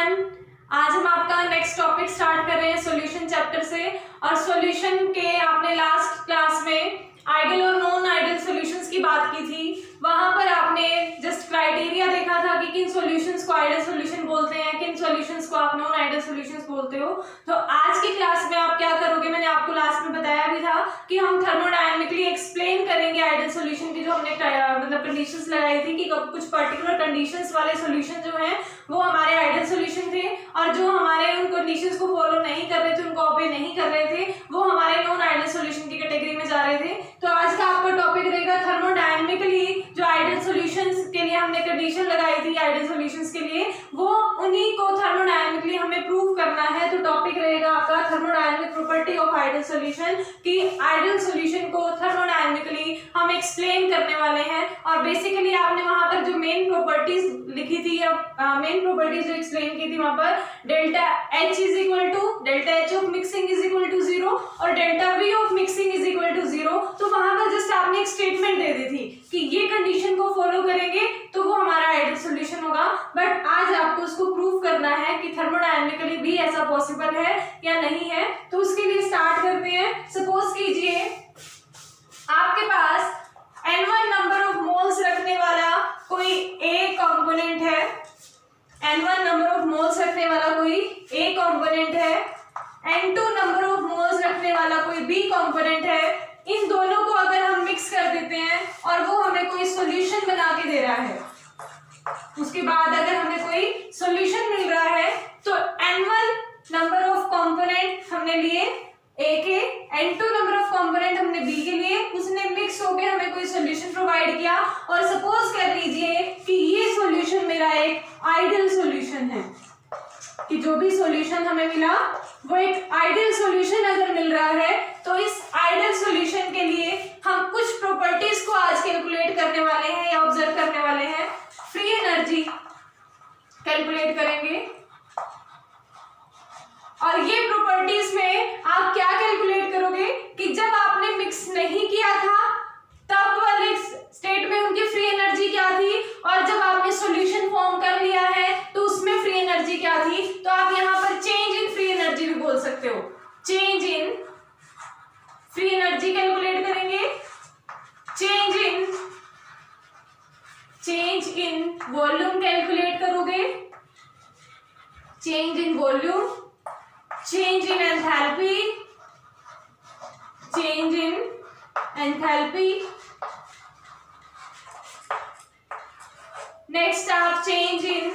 Everyone, आज हम आपका नेक्स्ट टॉपिक स्टार्ट कर रहे हैं सॉल्यूशन चैप्टर से। और सॉल्यूशन के आपने लास्ट क्लास में आइडियल और नॉन आइडियल सॉल्यूशंस की बात की थी। वहां पर आपने जस्ट क्राइटेरिया देखा था कि किन सॉल्यूशंस को आइडियल सॉल्यूशन बोलते हैं, किन सॉल्यूशंस को आप नॉन आइडियल सॉल्यूशंस बोलते हो। तो आज की क्लास में आप क्या करोगे, मैंने आपको लास्ट में बताया भी था कि हम थर्मोडायनेमिकली एक्सप्लेन करेंगे आइडियल सॉल्यूशन की जो हमने मतलब कंडीशंस लगाई थी कि कुछ पर्टिकुलर कंडीशंस वाले सॉल्यूशन जो हैं वो हमारे आइडियल सॉल्यूशन थे, और जो हमारे उन कंडीशंस को फॉलो नहीं कर रहे थे, उनको ऑबे नहीं कर रहे थे, वो हमारे नॉन आइडियल सॉल्यूशन की कैटेगरी में जा रहे थे। तो आज का आपका टॉपिक रहेगा थर्मोडायनेमिकली जो आइडियल सॉल्यूशंस के लिए हमने कंडीशन लगाई थी आइडियल सॉल्यूशंस के लिए, वो उन्हीं को थर्मोडायनेमिकली हमें प्रूव करना है। तो टॉपिक रहेगा आपका thermodynamic property of ideal solution, कि आइडियल सॉल्यूशन को थर्मोडायनेमिकली हम एक्सप्लेन करने वाले हैं। और बेसिकली आपने वहां पर जो मेन प्रॉपर्टीज लिखी थी या मेन प्रॉपर्टीज जो एक्सप्लेन की थी वहां पर delta H is equal to delta H of mixing is equal to 0 और delta V of mixing is equal to 0। तो वहां पर जस्ट आपने एक स्टेटमेंट दे दी थी कि ये कंडीशन को फॉलो करेंगे तो वो हमारा आइडियल सॉल्यूशन होगा। बट आज आपको उसको प्रूव करना है कि थर्मोडायनेमिकली भी ऐसा पॉसिबल है या नहीं है। तो उसके लिए स्टार्ट करते हैं। सपोज कीजिए आपके पास N1 नंबर ऑफ मोल्स रखने वाला कोई A कंपोनेंट है, N1 नंबर ऑफ मोल्स रखने वाला कोई A कंपोनेंट है, N2 नंबर ऑफ मोल्स रखने वाला कोई B कंपोनेंट है। इन दोनों को अगर हम मिक्स कर देते हैं और वो हमें कोई सॉल्यूशन बना के दे रहा है, उसके बाद अगर हमें कोई सॉल्यूशन मिल रहा है तो N1 नंबर ऑफ कंपोनेंट हमने लिए A के, N2 नंबर ऑफ कंपोनेंट हमने B के लिए, उसने मिक्स होकर हमें कोई सॉल्यूशन प्रोवाइड किया। और सपोज कर लीजिए कि ये सॉल्यूशन मेरा एक आइडियल सॉल्यूशन है, कि जो भी सॉल्यूशन हमें मिला वो एक आइडियल सॉल्यूशन अगर मिल रहा है, तो इस आइडियल सॉल्यूशन के लिए हम कुछ प्रॉपर्टीज को आज कैलकुलेट करने वाले हैं या ऑब्जर्व करने वाले हैं। फ्री एनर्जी कैलकुलेट करेंगे, और ये प्रॉपर्टीज में आप क्या कैलकुलेट करोगे कि जब आपने मिक्स नहीं किया था तब वाले स्टेट में उनकी फ्री एनर्जी क्या थी, और जब आपने सॉल्यूशन फॉर्म कर लिया है तो उसमें फ्री एनर्जी क्या थी। तो आप यहाँ पर चेंज इन फ्री एनर्जी भी बोल सकते हो। Change in free energy calculate करेंगे, चेंज इन वॉल्यूम कैलकुलेट करोगे, change in volume, change in enthalpy, change in enthalpy. Next आप चेंज इन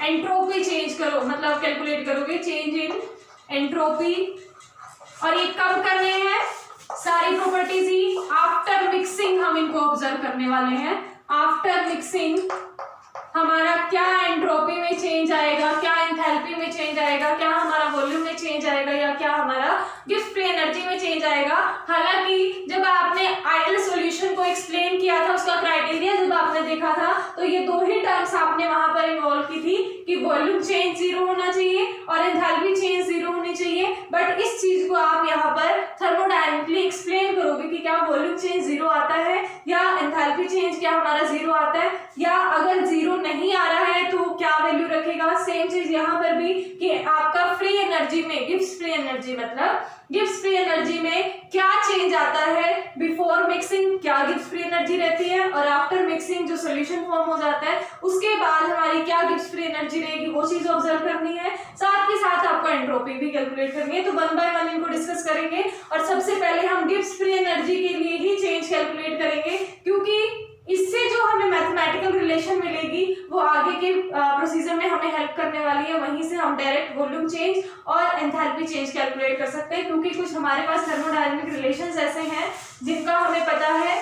एंट्रोपी चेंज करो, मतलब कैलकुलेट करोगे चेंज इन एंट्रोपी। और ये कब करने हैं सारी प्रॉपर्टीज ही आफ्टर मिक्सिंग, हम इनको ऑब्जर्व करने वाले हैं। आफ्टर मिक्सिंग हमारा क्या एंट्रोपी में चेंज आएगा, क्या एंथैल्पी में चेंज आएगा, क्या हमारा वॉल्यूम में चेंज आएगा, या क्या हमारा गिफ्ट फ्री एनर्जी में चेंज आएगा। हालांकि जब आपने आइडियल सॉल्यूशन को एक्सप्लेन किया था, उसका क्राइटेरिया जब आपने देखा था, तो ये दो ही टर्म्स आपने वहां पर इन्वॉल्व की थी कि वॉल्यूम चेंज 0 होना चाहिए और एंथैल्पी चेंज 0 होनी चाहिए। बट इस चीज को आप यहाँ पर थर्मोडायनेमिकली एक्सप्लेन करोगे कि क्या वॉल्यूम चेंज 0 आता है या एंथैल्पी चेंज क्या हमारा 0 आता है, या अगर 0 नहीं आ रहा है तो क्या वैल्यू रखेगा। सेम चीज यहाँ पर भी कि आपका फ्री एनर्जी में गिब्स फ्री एनर्जी, मतलब गिब्स फ्री एनर्जी में क्या चेंज आता है। बिफोर मिक्सिंग क्या गिब्स फ्री एनर्जी रहती है, और आफ्टर मिक्सिंग जो सॉल्यूशन फॉर्म हो जाता है उसके बाद हमारी क्या गिब्स फ्री एनर्जी रहेगी, वो चीज ऑब्जर्व करनी है। साथ के साथ आपको एंट्रोपी भी कैलकुलेट करनी है। तो 1 बाय 1 इनको डिस्कस करेंगे। और सबसे पहले हम गिब्स फ्री एनर्जी के लिए ही चेंज कैलकुलेट करेंगे, क्योंकि इससे जो हमें मैथमेटिकल रिलेशन मिलेगी वो आगे के प्रोसीजर में हमें हेल्प करने वाली है। वहीं से हम डायरेक्ट वॉल्यूम चेंज और एंथैल्पी चेंज कैलकुलेट कर सकते हैं, क्योंकि कुछ हमारे पास थर्मोडायनेमिक रिलेशंस ऐसे हैं जिनका हमें पता है,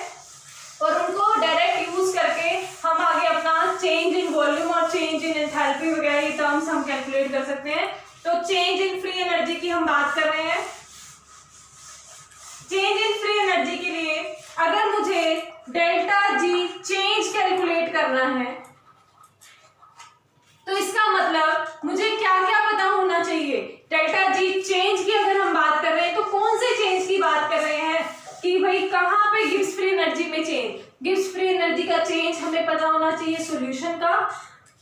और उनको डायरेक्ट यूज करके हम आगे अपना चेंज इन वॉल्यूम और चेंज इन एंथैल्पी वगैरह ये टर्म्स हम कैलकुलेट कर सकते हैं। तो चेंज इन फ्री एनर्जी की हम बात कर रहे हैं। चेंज इन फ्री एनर्जी के लिए अगर मुझे डेल्टा जी चेंज कैलकुलेट करना है, तो इसका मतलब मुझे क्या क्या पता होना चाहिए। डेल्टा जी चेंज की अगर हम बात कर रहे हैं तो कौन से चेंज की बात कर रहे हैं, कि भाई कहाँ पे गिब्स फ्री एनर्जी में चेंज। गिब्स फ्री एनर्जी का चेंज हमें पता होना चाहिए सॉल्यूशन का,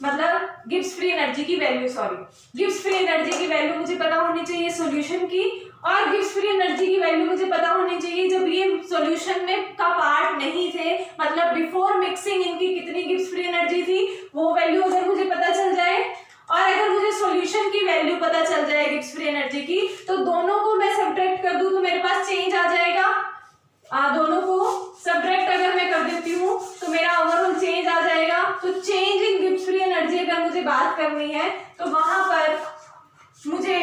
मतलब गिब्स फ्री एनर्जी की वैल्यू, गिब्स फ्री एनर्जी की वैल्यू मुझे पता होनी चाहिए सॉल्यूशन की, और गिब्स फ्री एनर्जी की वैल्यू मुझे पता होनी चाहिए जब ये सॉल्यूशन में का पार्ट नहीं थे, मतलब बिफोर मिक्सिंग इनकी कितनी गिब्स फ्री एनर्जी थी वो वैल्यू अगर मुझे पता चल जाए, और अगर मुझे सॉल्यूशन की वैल्यू पता चल जाए गिब्स फ्री एनर्जी की, तो दोनों को मैं सब्ट्रैक्ट कर दूं तो मेरे पास चेंज आ जाएगा। दोनों को सब्ट्रैक्ट अगर मैं कर देती हूँ तो मेरा ओवरऑल चेंज आ जाएगा। तो change in Gibbs free energy अगर मुझे बात करनी है तो वहां पर मुझे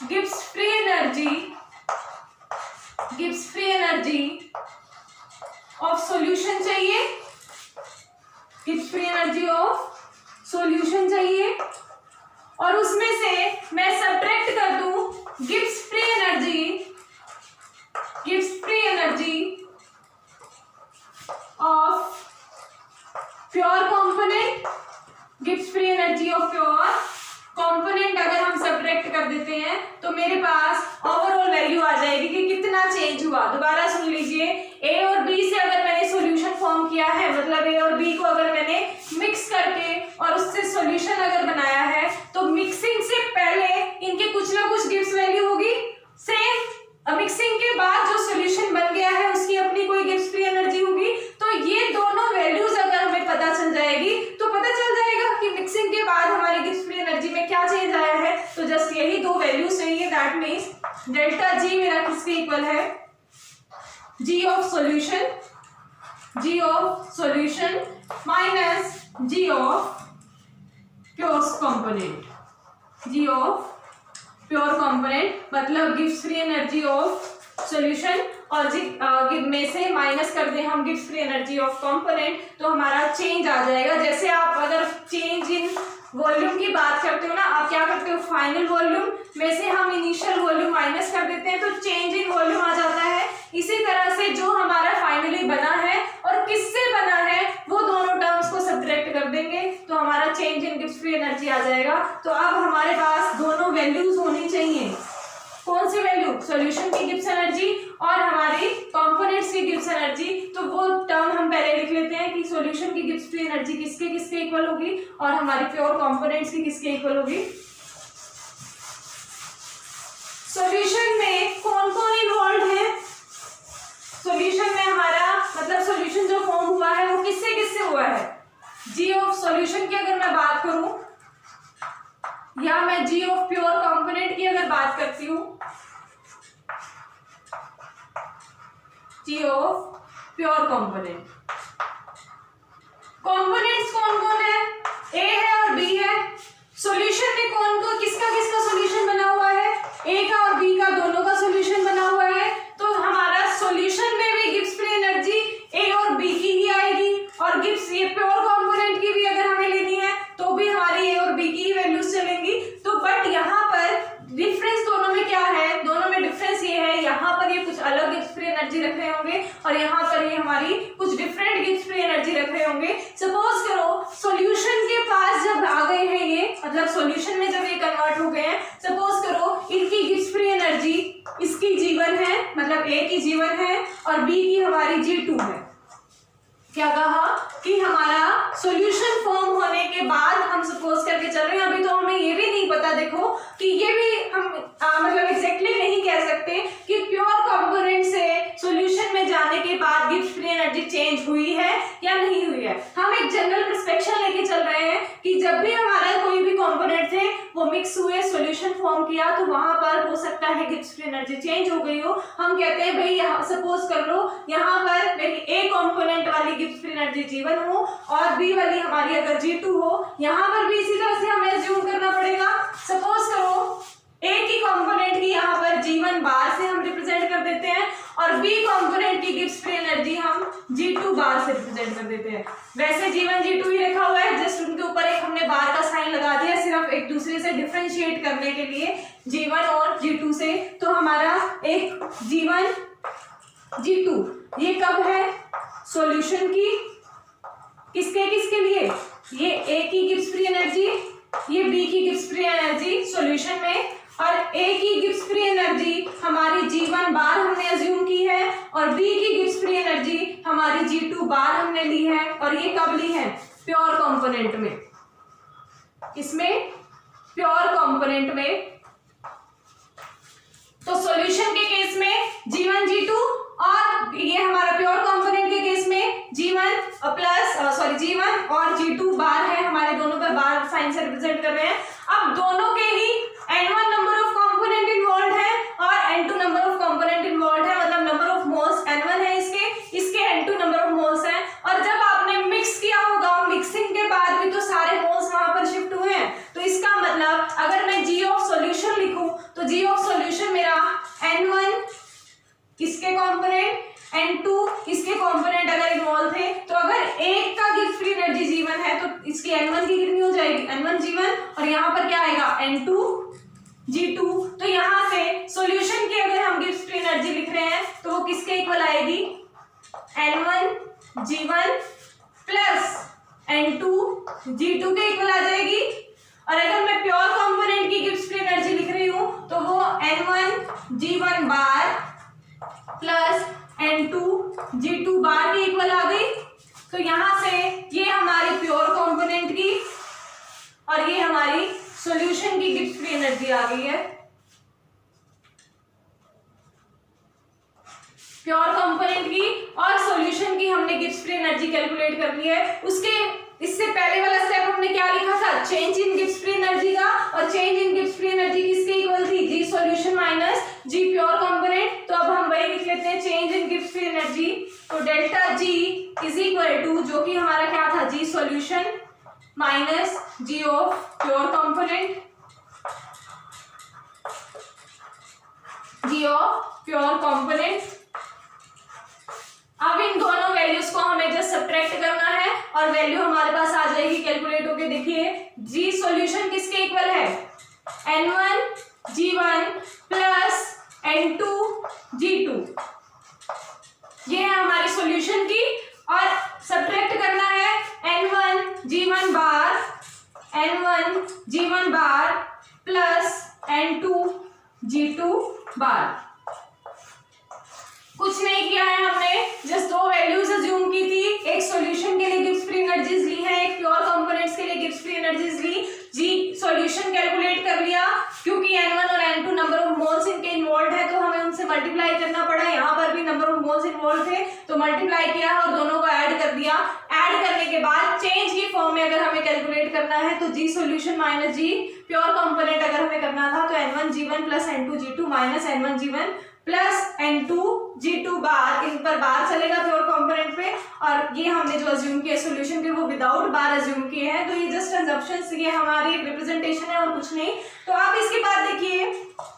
Gibbs free energy of solution चाहिए, Gibbs free energy of solution चाहिए, और उसमें से मैं सब्ट्रैक्ट कर दूं Gibbs free energy of pure component, Gibbs free energy of pure component अगर हम सब्ट्रैक्ट कर देते हैं तो मेरे पास ओवरऑल वैल्यू आ जाएगी कि कितना चेंज हुआ। दोबारा सुन लीजिए, ए और बी से अगर मैंने सॉल्यूशन फॉर्म किया है, मतलब ए और बी को अगर मैंने मिक्स करके और उससे सॉल्यूशन अगर बनाया है, तो मिक्सिंग से पहले इनके कुछ ना कुछ गिब्स वैल्यू होगी सेम, मिक्सिंग के बाद जो सॉल्यूशन बन गया है उसकी अपनी कोई गिब्स फ्री एनर्जी होगी। तो ये दोनों वैल्यूज अगर हमें पता चल जाएगी तो पता चल जाएगा कि मिक्सिंग के बाद हमारी गिब्स फ्री एनर्जी में क्या चेंज आया है। तो जस्ट यही दो वैल्यूज चाहिए, दैट मीन्स डेल्टा जी मेरा किसके इक्वल है, G of solution minus G of pure component, मतलब Gibbs free energy of solution और में से माइनस कर दें हम Gibbs free energy of component, तो हमारा चेंज आ जाएगा। जैसे आप अगर चेंज इन वॉल्यूम की बात करते हो ना, आप क्या करते हो, फाइनल वॉल्यूम में से हम इनिशियल वॉल्यूम माइनस कर देते हैं तो चेंज इन वॉल्यूम आ जाता है। इसी तरह से जो हमारा फाइनली बना है और किससे बना है वो दोनों टर्म्स को सब्ट्रैक्ट कर देंगे तो हमारा change in Gibbs free energy आ जाएगा। तो अब हमारे पास दोनों वैल्यूज होनी चाहिए, कौन सी वैल्यू, सॉल्यूशन की गिब्स एनर्जी और हमारी कंपोनेंट्स की गिब्स एनर्जी। तो वो टर्म हम पहले लिख लेते हैं कि सॉल्यूशन की गिब्स फ्री एनर्जी किसके किसके इक्वल होगी और हमारी प्योर कंपोनेंट्स की किसके इक्वल होगी। सॉल्यूशन में कौन कौन इन्वॉल्व है, सॉल्यूशन में हमारा मतलब सॉल्यूशन जो फॉर्म हुआ है वो किससे किससे हुआ है, जी ऑफ सॉल्यूशन की अगर मैं बात करूं या मैं जी ऑफ प्योर कंपोनेंट की अगर बात करती हूं, जी ऑफ प्योर कंपोनेंट, कंपोनेंट्स कौन कौन है, ए है और बी है। सॉल्यूशन में कौन कौन किसका किसका सॉल्यूशन बना हुआ है, ए का और बी का दोनों का सॉल्यूशन बना हुआ है। तो हमारा सॉल्यूशन में भी गिब्स फ्री एनर्जी ए और बी की ही आएगी, और गिब्स ये प्योर कंपोनेंट की भी अगर हमें लेनी है तो भी हमारी ए और बी की ही वैल्यूज चलेंगी। तो बट यहाँ पर डिफरेंस दोनों में क्या है, दोनों में डिफरेंस ये है, यहाँ पर ये कुछ अलग गिब्स फ्री एनर्जी रख रहे होंगे और यहाँ पर ये हमारी कुछ डिफरेंट गिब्स फ्री एनर्जी रख रहे होंगे। सपोज करो सॉल्यूशन के पास जब आ गए हैं ये, मतलब सॉल्यूशन में जब ये कन्वर्ट हो गए हैं, सपोज करो इनकी गिब्स फ्री एनर्जी, इसकी G1 है, मतलब ए की G1 है और बी की हमारी G2 है। क्या कहा कि हमारा सॉल्यूशन फॉर्म होने के बाद हम सपोज करके चल रहे हैं, अभी तो हमें ये भी नहीं पता, देखो कि ये भी हम मतलब एग्जैक्टली नहीं कह सकते कि प्योर कंपोनेंट से सॉल्यूशन में जाने के बाद गिब्स फ्री एनर्जी चेंज हुई है या नहीं हुई है। हम एक जनरल पर्सपेक्शन लेके चल रहे हैं कि जब भी हमारा कोई भी कंपोनेंट थे वो मिक्स हुए, सॉल्यूशन फॉर्म किया, तो वहां पर हो सकता है गिब्स फ्री एनर्जी चेंज हो गई हो। हम कहते हैं भाई यहाँ सपोज कर लो यहाँ पर मेरी ए कंपोनेंट वाली गिब्स फ्री एनर्जी G1 हो और बी वाली हमारी अगर G2 हो, यहाँ पर भी इसी तरह से हमें अज्यूम करना पड़ेगा। सपोज करो ए की कंपोनेंट की यहाँ पर G1 बार से हम रिप्रेजेंट कर देते हैं और बी कंपोनेंट की गिब्स फ्री एनर्जी हम G2 बार से रिप्रेजेंट कर देते हैं। वैसे G1 G2 ही रखा हुआ है, जस्ट उनके ऊपर एक हमने बार का साइन लगा दिया सिर्फ एक दूसरे से डिफरेंशिएट करने के लिए G1 और G2 से। तो हमारा एक G1 G2 ये कब है, सॉल्यूशन की किसके किसके लिए, ये ए की गिब्स फ्री एनर्जी, ये बी की गिब्स फ्री एनर्जी सॉल्यूशन में, और ए की गिब्स फ्री एनर्जी हमारी G1 बार हमने अज्यूम की है और बी की गिब्स फ्री एनर्जी हमारी G2 बार हमने ली है। और ये कब ली है, प्योर कंपोनेंट में। इसमें प्योर कंपोनेंट में। तो सॉल्यूशन के केस में G1 G2 और ये हमारा प्योर कंपोनेंट के केस में G1 और G2 बार है, हमारे दोनों का बार साइन से रिप्रेजेंट कर रहे हैं। अब दोनों के ही N1 number of component involve है और N2 number of component involve है, मतलब नंबर ऑफ मोल्स N1 है इसके N2 नंबर ऑफ मोल्स है। और जब आपने मिक्स किया होगा, मिक्सिंग के बाद भी तो सारे मोल्स वहां पर शिफ्ट हुए हैं, तो इसका मतलब अगर मैं G ऑफ सॉल्यूशन लिखूं तो G ऑफ सॉल्यूशन मेरा N1 इसके कंपोनेंट, N2 इसके कंपोनेंट अगर इन्वॉल्व थे, तो अगर एक का गिब्स फ्री एनर्जी G1 है तो इसकी N1 की कितनी हो जाएगी, N1 G1, और यहाँ पर क्या आएगा N2 G2। तो यहाँ से सॉल्यूशन की अगर हम गिब्स फ्री एनर्जी लिख रहे हैं तो वो किसके इक्वल आएगी, N1 G1 plus N2 G2 के इक्वल आ जाएगी। और अगर मैं प्योर कंपोनेंट की गिब्स फ्री एनर्जी लिख रही हूं तो वो N1 G1 bar plus N2 G2 बार के इक्वल आ गई। तो यहां से ये हमारी प्योर कंपोनेंट की और ये हमारी सॉल्यूशन की गिब्स फ्री एनर्जी आ गई है। प्योर कंपोनेंट की और सॉल्यूशन की हमने गिब्स फ्री एनर्जी कैलकुलेट कर ली है। इससे पहले वाला स्टेप हमने क्या लिखा था, change in Gibbs free energy का, और change in Gibbs free energy किसके इक्वल थी, G solution minus G pure component. तो अब हम वही लिख लेते हैं, change in Gibbs free energy. तो delta G is equal to, जो कि हमारा क्या था, G solution minus G of pure component, G of pure component. अब इन दोनों वैल्यूज को हमें जस्ट सब्ट्रैक्ट करना है और वैल्यू हमारे पास आ जाएगी कैलकुलेट होके। देखिए G सॉल्यूशन किसके इक्वल है, N1 G1 plus N2 G2, ये है हमारी सॉल्यूशन की। और सब्ट्रैक्ट करना है N1 G1 bar plus N2 G2 बार। कुछ नहीं किया है हमने, जस्ट दो वैल्यूज अज्यूम की थी, एक सॉल्यूशन के लिए गिब्स फ्री एनर्जीज ली है, एक प्योर कंपोनेंट्स के लिए गिब्स फ्री एनर्जीज ली। G सॉल्यूशन कैलकुलेट कर लिया, क्योंकि N1 और N2 नंबर ऑफ मोल्स इनके इन्वॉल्व है तो हमें उनसे मल्टीप्लाई करना पड़ा। यहाँ पर भी नंबर ऑफ मोल्स इन्वॉल्व थे तो मल्टीप्लाई किया और दोनों को ऐड कर दिया। ऐड करने के बाद चेंज की फॉर्म में अगर हमें कैलकुलेट करना है तो G solution minus G pure component अगर हमें करना था तो N1 G1 plus N2 G2 minus N1 G1 plus N2 G2 बार, इन पर बार चलेगा प्योर कंपोनेंट पे। और ये हमने जो अज्यूम किया सॉल्यूशन के वो विदाउट बार अज्यूम किए हैं, तो ये जस्ट असम्पशंस, ये हमारी रिप्रेजेंटेशन है और कुछ नहीं। तो आप इसके बाद देखिए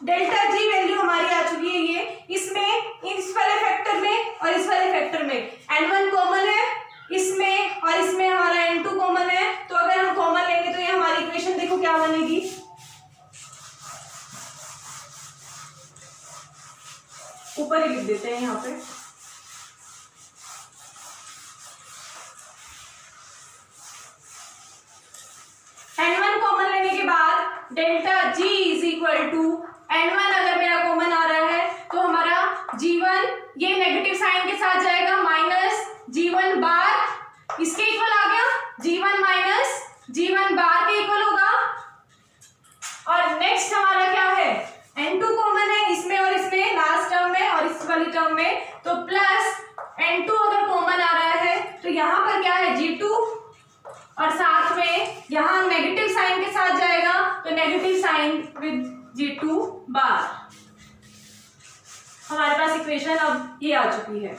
डेल्टा G वैल्यू हमारी आ चुकी है, ये इसमें इस वाले फैक्टर में और इस वाले फैक्टर में N1 कॉमन है इसमें और इसमें हमारा N2 कॉमन है। तो अगर हम कॉमन लेंगे तो ये हमारी इक्वेशन देखो क्या बनेगी, ऊपर ही लिख देते हैं यहाँ पे। N1 कॉमन लेने के बाद delta G is equal to N1 अगर मेरा कॉमन आ रहा है तो हमारा G1 ये नेगेटिव साइन के साथ जाएगा माइनस G1 बार, इसके इक्वल आ गया, G1 माइनस G1 बार के इक्वल होगा। और नेक्स्ट हमारा क्या है, N2 कॉमन है इसमें और इसमें, लास्ट टर्म में और इस वाली टर्म में, तो प्लस N2 अगर कॉमन आ रहा है तो यहाँ पर क्या है G2 और साथ में यहाँ नेगेटिव साइन के साथ जाएगा तो नेगेटिव साइन विद G2 बार। हमारे पास इक्वेशन अब ये आ चुकी है।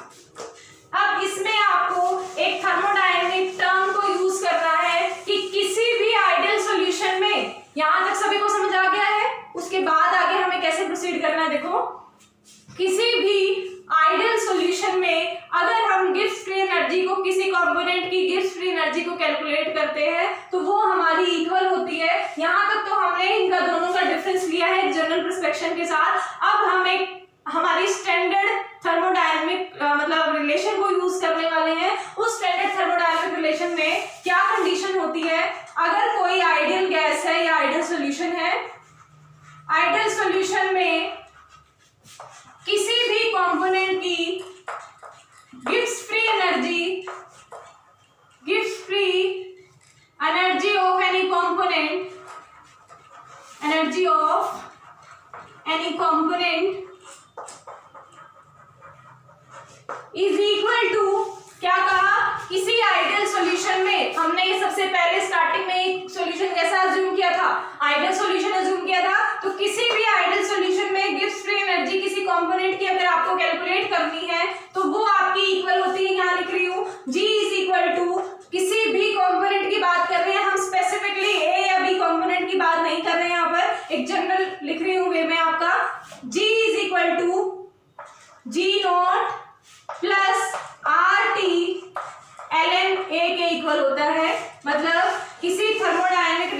अब इसमें आपको एक थर्मोडायनेमिक टर्म को यूज करना है कि किसी भी आइडियल सॉल्यूशन में, यहां तक सभी को समझ आ गया है, उसके बाद आगे हमें कैसे प्रोसीड करना है। देखो किसी भी आइडियल सॉल्यूशन में अगर हम गिब्स फ्री एनर्जी को, किसी कंपोनेंट की गिब्स फ्री एनर्जी को कैलकुलेट करते हैं तो वो हमारी इक्वल होती है। यहां तक तो हमने इनका दोनों का डिफरेंस लिया है जनरल प्रिस्पेक्शन के साथ। अब हम एक हमारी स्टैंडर्ड थर्मोडायनेमिक मतलब रिलेशन को यूज करने वाले हैं। उस स्टैंडर्ड थर्मोडायनेमिक रिलेशन में क्या कंडीशन होती है, अगर कोई आइडियल गैस है या आइडियल सॉल्यूशन है, आइडियल सॉल्यूशन में किसी भी कंपोनेंट की Gibbs free energy of any component energy of any component is equal to, क्या कहा, किसी आइडियल सॉल्यूशन में, हमने ये सबसे पहले स्टार्टिंग में एक सॉल्यूशन कैसा अज्यूम किया था, आइडियल सॉल्यूशन अज्यूम किया था। तो किसी भी आइडियल सॉल्यूशन में गिब्स फ्री एनर्जी किसी कंपोनेंट की अगर आपको कैलकुलेट करनी है तो वो आपकी इक्वल होती है, यहाँ लिख रही हूँ, G इज इक्वल टू, किसी भी कंपोनेंट की बात कर रहे हैं हम, स्पेसिफिकली ए या बी कंपोनेंट की बात नहीं कर रहे हैं, यहाँ पर एक जनरल लिख रही हूँ वे में आपका, G is equal to G not plus R T ln A के इक्वल होता है। मतलब किसी थर्मोडायनेमिक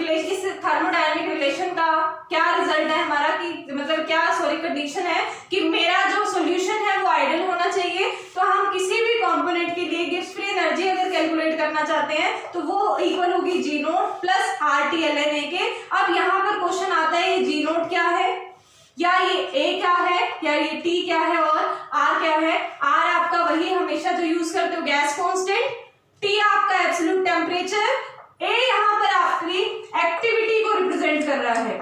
रिलेशन का क्या रिजल्ट है हमारा, कि मतलब क्या कंडीशन है कि मेरा जो सॉल्यूशन है वो आइडियल होना चाहिए। तो हम किसी भी कंपोनेंट के लिए गिब्स फ्री एनर्जी अगर कैलकुलेट करना चाहते हैं तो वो इक्वल होगी G note plus R T ln A के। अब यहाँ पर क्वेश्चन आता है ये G नोट क्या है, या ये A क्या है, या ये T क्या है और R क्या है। R आपका वही हमेशा जो यूज करते हो गैस कांस्टेंट, T आपका एब्सोल्यूट टेम्परेचर, A यहाँ पर आपकी एक्टिविटी को रिप्रेजेंट कर रहा है,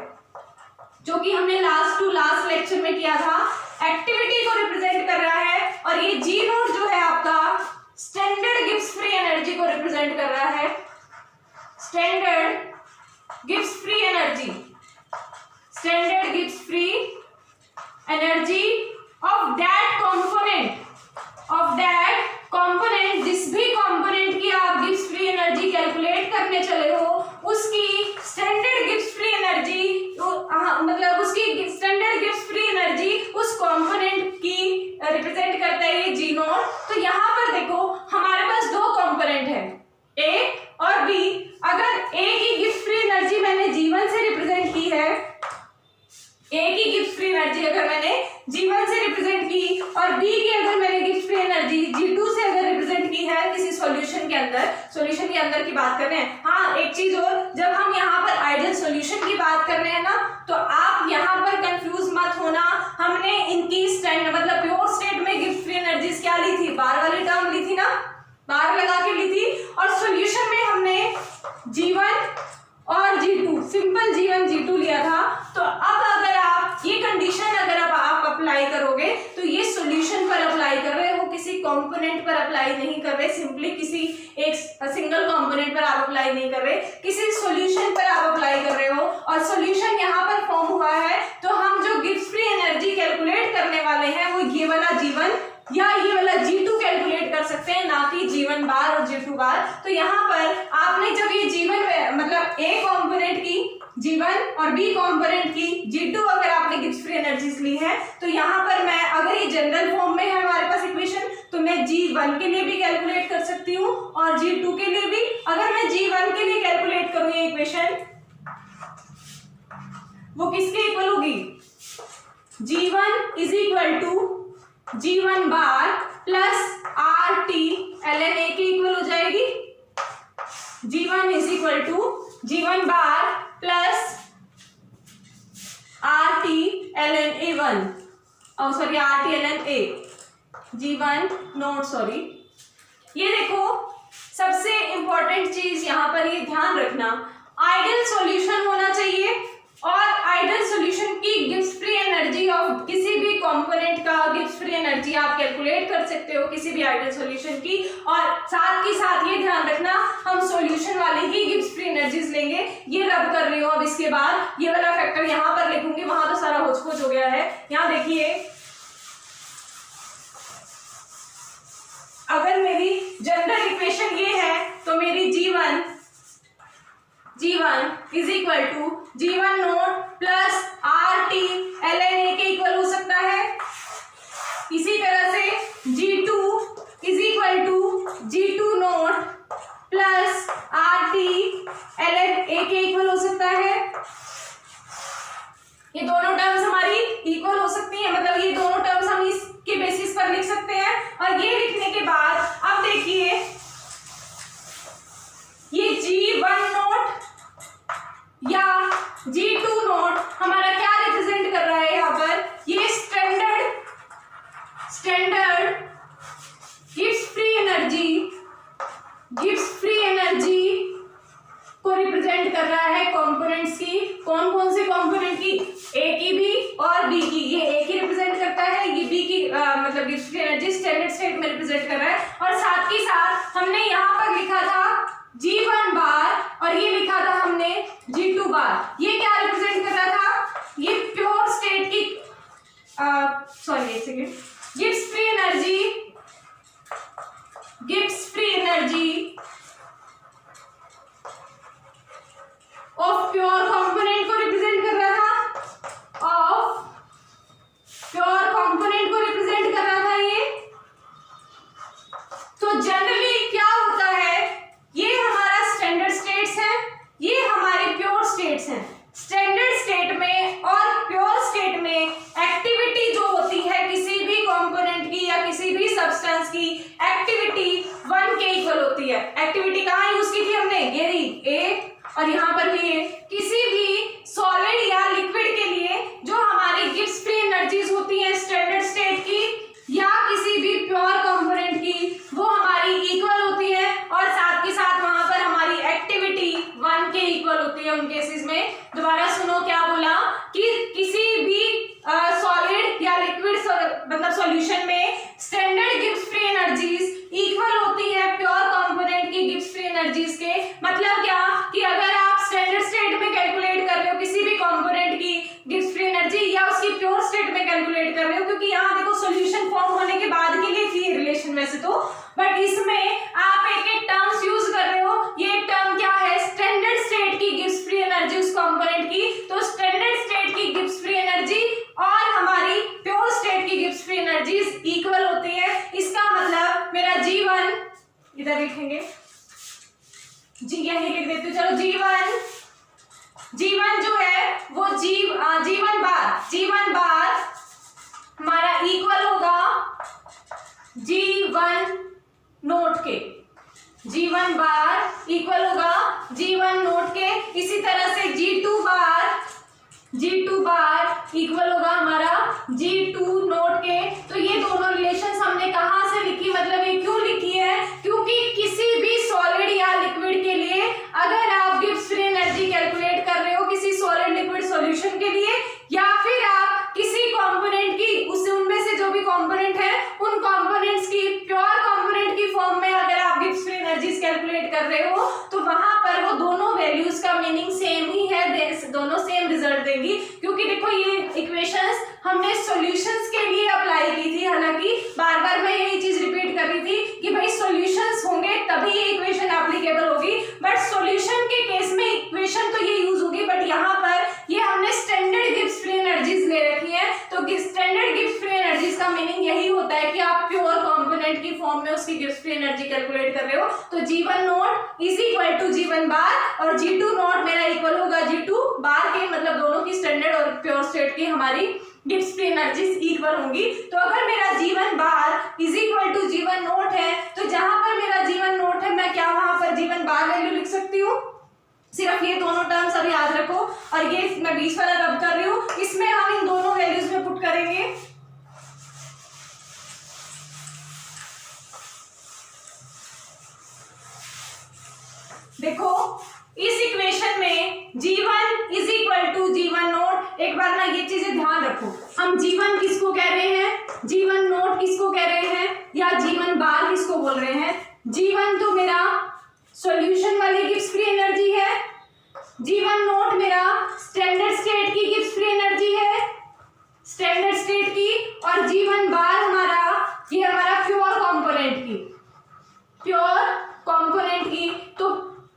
जो कि हमने लास्ट लेक्चर में किया था, एक्टिविटी को रिप्रेजेंट कर रहा है। और ये G नोट जो है आपका स्टैंडर्ड गिब्स फ्री एनर्जी को रिप्रेजेंट कर रहा है, standard Gibbs free energy, standard Gibbs free energy of that component, जिस भी कंपोनेंट की आप गिब्स फ्री एनर्जी कैलकुलेट करने चले हो उसकी स्टैंडर्ड गिब्स फ्री एनर्जी, मतलब उसकी स्टैंडर्ड गिब्स फ्री एनर्जी उस कंपोनेंट की रिप्रेजेंट करता है ये G नोट। तो यहाँ पर देखो हमारे पास दो कंपोनेंट है A और B। अगर A की गिब्स फ्री एनर्जी मैंने G1 से रिप्रेजेंट की है, A की गिब्स फ्री एनर्जी अगर मैंने G1 से रिप्रेजेंट की और B की अगर मैंने गिब्स फ्री एनर्जी G2 से अगर रिप्रेजेंट की है किसी सॉल्यूशन के अंदर की बात कर रहे हैं। हाँ एक चीज और, जब हम यहाँ पर आइडियल सॉल्यूशन की बात कर रहे हैं ना, तो आप यहाँ पर कंफ्यूज मत होना, हमने इनकी स्टैंड मतलब प्योर स्टेट में गिब्स फ्री एनर्जीज क्या ली थी, बार वाली टर्म ली थी ना, बार लगा के ली थी, और सॉल्यूशन में हमने G1 और G2, सिंपल G1 G2 लिया था। तो अब अगर आप ये कंडीशन अगर आप अप्लाई करोगे तो ये सॉल्यूशन पर अप्लाई कर रहे हो, किसी कंपोनेंट पर अप्लाई नहीं कर रहे, सिंपली किसी एक सिंगल कंपोनेंट पर आप अप्लाई नहीं कर रहे, किसी सॉल्यूशन पर आप अप्लाई कर रहे हो। और सॉल्यूशन यहाँ पर फॉर्म हुआ है, तो हम जो गिब्स फ्री एनर्जी कैलकुलेट करने वाले हैं वो ये वाला G1 या ये वाला G2 कैलकुलेट कर सकते हैं, ना कि G1 बार और G2 बार। तो यहाँ पर आपने जब ये G1 मतलब A कंपोनेंट की G1 और B कंपोनेंट की G2 अगर आपने गिब्स फ्री एनर्जीज ली है, तो यहाँ पर मैं अगर ये जनरल फॉर्म में है हमारे पास इक्वेशन, तो मैं G1 के लिए भी कैलकुलेट कर सकती हूँ और G2 के लिए भी। अगर मैं G1 के लिए कैलकुलेट करूँ ये इक्वेशन, वो किसके इक्वल होगी, G1 is equal to G1 bar plus R T ln A के इक्वल हो जाएगी। G1 is equal to G1 bar plus R T ln A1, sorry R T ln A, G1 naught sorry. ये देखो सबसे important चीज यहाँ पर ये ध्यान रखना, आइडियल सॉल्यूशन होना चाहिए और आइडियल सॉल्यूशन की गिब्स फ्री एनर्जी ऑफ किसी भी कंपोनेंट का गिब्स फ्री एनर्जी आप कैलकुलेट कर सकते हो किसी भी आइडियल सॉल्यूशन की। और साथ ही साथ ये ध्यान रखना हम सॉल्यूशन वाले ही गिब्स फ्री एनर्जीज लेंगे। ये रब कर रही हो, अब इसके बाद ये वाला फैक्टर यहाँ पर लिखूंगी, वहां तो सारा होच-पोच हो गया है। यहाँ देखिए अगर मेरी जनरल इक्वेशन ये है तो मेरी G1 is equal to G1 naught plus R T ln A के इक्वल हो सकता है। इसी तरह से G2 is equal to G2 naught plus R T ln A के इक्वल हो सकता है। ये दोनों टर्म्स हमारी इक्वल हो सकती है, मतलब ये दोनों टर्म्स हम इसके बेसिस पर लिख सकते हैं। और ये लिखने के बाद अब देखिए ये G1 नोट या G2 नोट हमारा क्या रिप्रेजेंट कर रहा है, यहाँ पर ये स्टैंडर्ड गिब्स फ्री एनर्जी को रिप्रेजेंट कर रहा है कंपोनेंट्स की। कौन कौन से कंपोनेंट किसकी, ए की भी और बी की। ये ए की रिप्रेजेंट करता है, ये बी की मतलब Gibbs free energy standard state में रिप्रेजेंट कर रहा है। और साथ ही साथ हमने यहाँ पर लिखा था G1 बार और ये लिखा था हमने G2 बार। ये क्या रिप्रेजेंट कर रहा था, ये प्योर स्टेट की सॉरी एक second, Gibbs free energy of pure component को रिप्रेजेंट कर रहा था, ऑफ प्योर कंपोनेंट को रिप्रेजेंट कर रहा था ये। तो जनरली क्या होता है, ये हमारा स्टैंडर्ड स्टेट्स है, ये हमारे प्योर स्टेट्स हैं। स्टैंडर्ड स्टेट में और प्योर स्टेट में एक्टिविटी जो होती है किसी भी कंपोनेंट की या किसी भी सब्सटेंस की, एक्टिविटी 1 के इक्वल होती है। एक्टिविटी कहाँ यूज की थी हमने, ये रही ए और यहाँ पर भी ये। किसी भी सॉलिड या लिक्विड के लिए जो हमारी गिब्स फ्री एनर्जीज होती हैं स्टैंडर्ड स्टेट की या किसी भी प्योर कंपोनेंट की, वो हमारी इक्वल होती है और साथ के साथ वहां पर हमारी एक्टिविटी 1 के इक्वल होती है उन केसेस में। दोबारा सुनो क्या बोला कि किसी भी सॉलिड या लिक्विड मतलब सॉल्यूशन में standard Gibbs free energies equal होती है प्योर कंपोनेंट की गिब्स फ्री एनर्जीज के। मतलब क्या कि अगर आप स्टैंडर्ड स्टेट में कैलकुलेट कर रहे हो किसी भी कंपोनेंट की गिब्स फ्री एनर्जी या उसकी प्योर स्टेट में कैलकुलेट कर रहे हो, क्योंकि यहाँ देखो सॉल्यूशन फॉर्म होने के बाद के लिए थी रिलेशन वैसे तो, बट इसमें आप एक एक टर्म्स यूज कर रहे हो। ये टर्म क्या है, स्टैंडर्ड स्टेट की गिब्स फ्री एनर्जी उस कंपोनेंट की, तो स्टैंडर्ड स्टेट की गिब्स फ्री एनर्जी और हमारी प्योर स्टेट की गिब्स फ्री एनर्जीज इक्वल होती है। इसका मतलब मेरा G1 इधर लिखेंगे, जी यही लिख देती हूँ, चलो G1 जो है वो G1 बार हमारा इक्वल होगा G1 नोट के। G1 बार इक्वल होगा G1 नोट के। इसी तरह से G2 बार इक्वल होगा हमारा G2 नोट के। तो ये दोनों रिलेशंस हमने कहाँ से लिखी, मतलब ये क्यों लिखी है, क्योंकि किसी भी सॉलिड या लिक्विड के लिए अगर आप गिब्स फ्री एनर्जी कैलकुलेट कर रहे हो किसी सॉलिड लिक्विड सॉल्यूशन के लिए, या फिर आप किसी कंपोनेंट की उससे उनमें से जो भी कंपोनेंट है उन कंपोनेंट्स की प्योर कंपोनेंट की फॉर्म में अगर आप गिब्स फ्री एनर्जीज कैलकुलेट कर रहे हो, तो वहां पर वो दोनों वैल्यूज का मीनिंग सेम ही है, दोनों सेम रिजल्ट देंगी। क्योंकि देखो ये इक्वेशंस हमने सॉल्यूशंस के लिए अप्लाई की थी, हालांकि बार बार मैं यही चीज रिपीट कर रही थी कि भाई सॉल्यूशंस होंगे तभी ये इक्वेशन एप्लीकेबल होगी, बट सॉल्यूशन के केस में इक्वेशन तो ये यूज होगी, बट यहाँ पर ये हमने स्टैंडर्ड गिब्स फ्री एनर्जीज ले रखी है। तो स्टैंडर्ड गिब्स फ्री एनर्जीज का मीनिंग यही होता है कि आप प्योर कंपोनेंट की फॉर्म में उसकी गिब्स फ्री एनर्जी कैलकुलेट कर रहे हो। तो G1 naught is equal to G1 bar और G2 नोट मेरा इक्वल होगा G2 बार के, मतलब दोनों की स्टैंडर्ड और प्योर स्टेट की हमारी गिब्स फ्री एनर्जीज इक्वल होंगी। तो अगर मेरा G1 bar is equal to G1 naught है, तो जहां पर मेरा G1 नोट है मैं क्या वहां पर G1 बार वैल्यू लिख सकती हूँ। सिर्फ ये दोनों टर्म्स अभी याद रखो, और ये मैं बीच वाला रब कर रही हूँ, इसमें हम इन दोनों वैल्यूज में पुट करेंगे। देखो इस इक्वेशन में G1 is equal to G1 note. एक बार ना ये चीजें ध्यान रखो, हम G1 किसको कह रहे हैं, G1 नोट किसको कह रहे हैं, या G1 बार किसको बोल रहे हैं। G1 तो मेरा सॉल्यूशन वाली गिब्स फ्री एनर्जी है, G1 नोट मेरा स्टैंडर्ड स्टेट की गिब्स फ्री एनर्जी है, स्टैंडर्ड स्टेट की, और G1 बार ये हमारा प्योर कंपोनेंट की। तो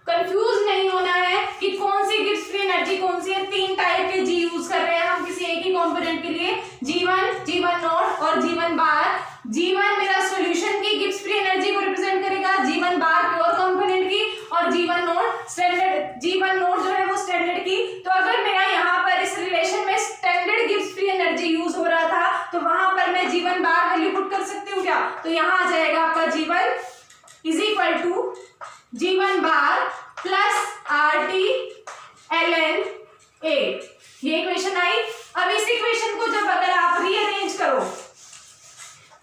कंफ्यूज नहीं होना है कि कौन सी गिब्स फ्री एनर्जी कौन सी है। 3 टाइप के G यूज कर रहे हैं हम किसी एक ही कंपोनेंट के लिए, G1 नोट और G1 बार। G1 मेरा सॉल्यूशन की गिब्स फ्री एनर्जी को रिप्रेजेंट करेगा, G1 बार प्योर कंपोनेंट की, और G1 note standard, G1 note जो है वो स्टैंडर्ड की। तो अगर मेरा यहाँ पर इस रिलेशन में standard Gibbs free energy use हो रहा था, तो वहां पर मैं G1 बार वैल्यू पुट कर सकती हूँ क्या। तो यहाँ आ जाएगा आपका G1 is equal to G1 bar plus RT ln A। ये इक्वेशन आई। अब इस इक्वेशन को जब अगर आप रीअरेंज करो,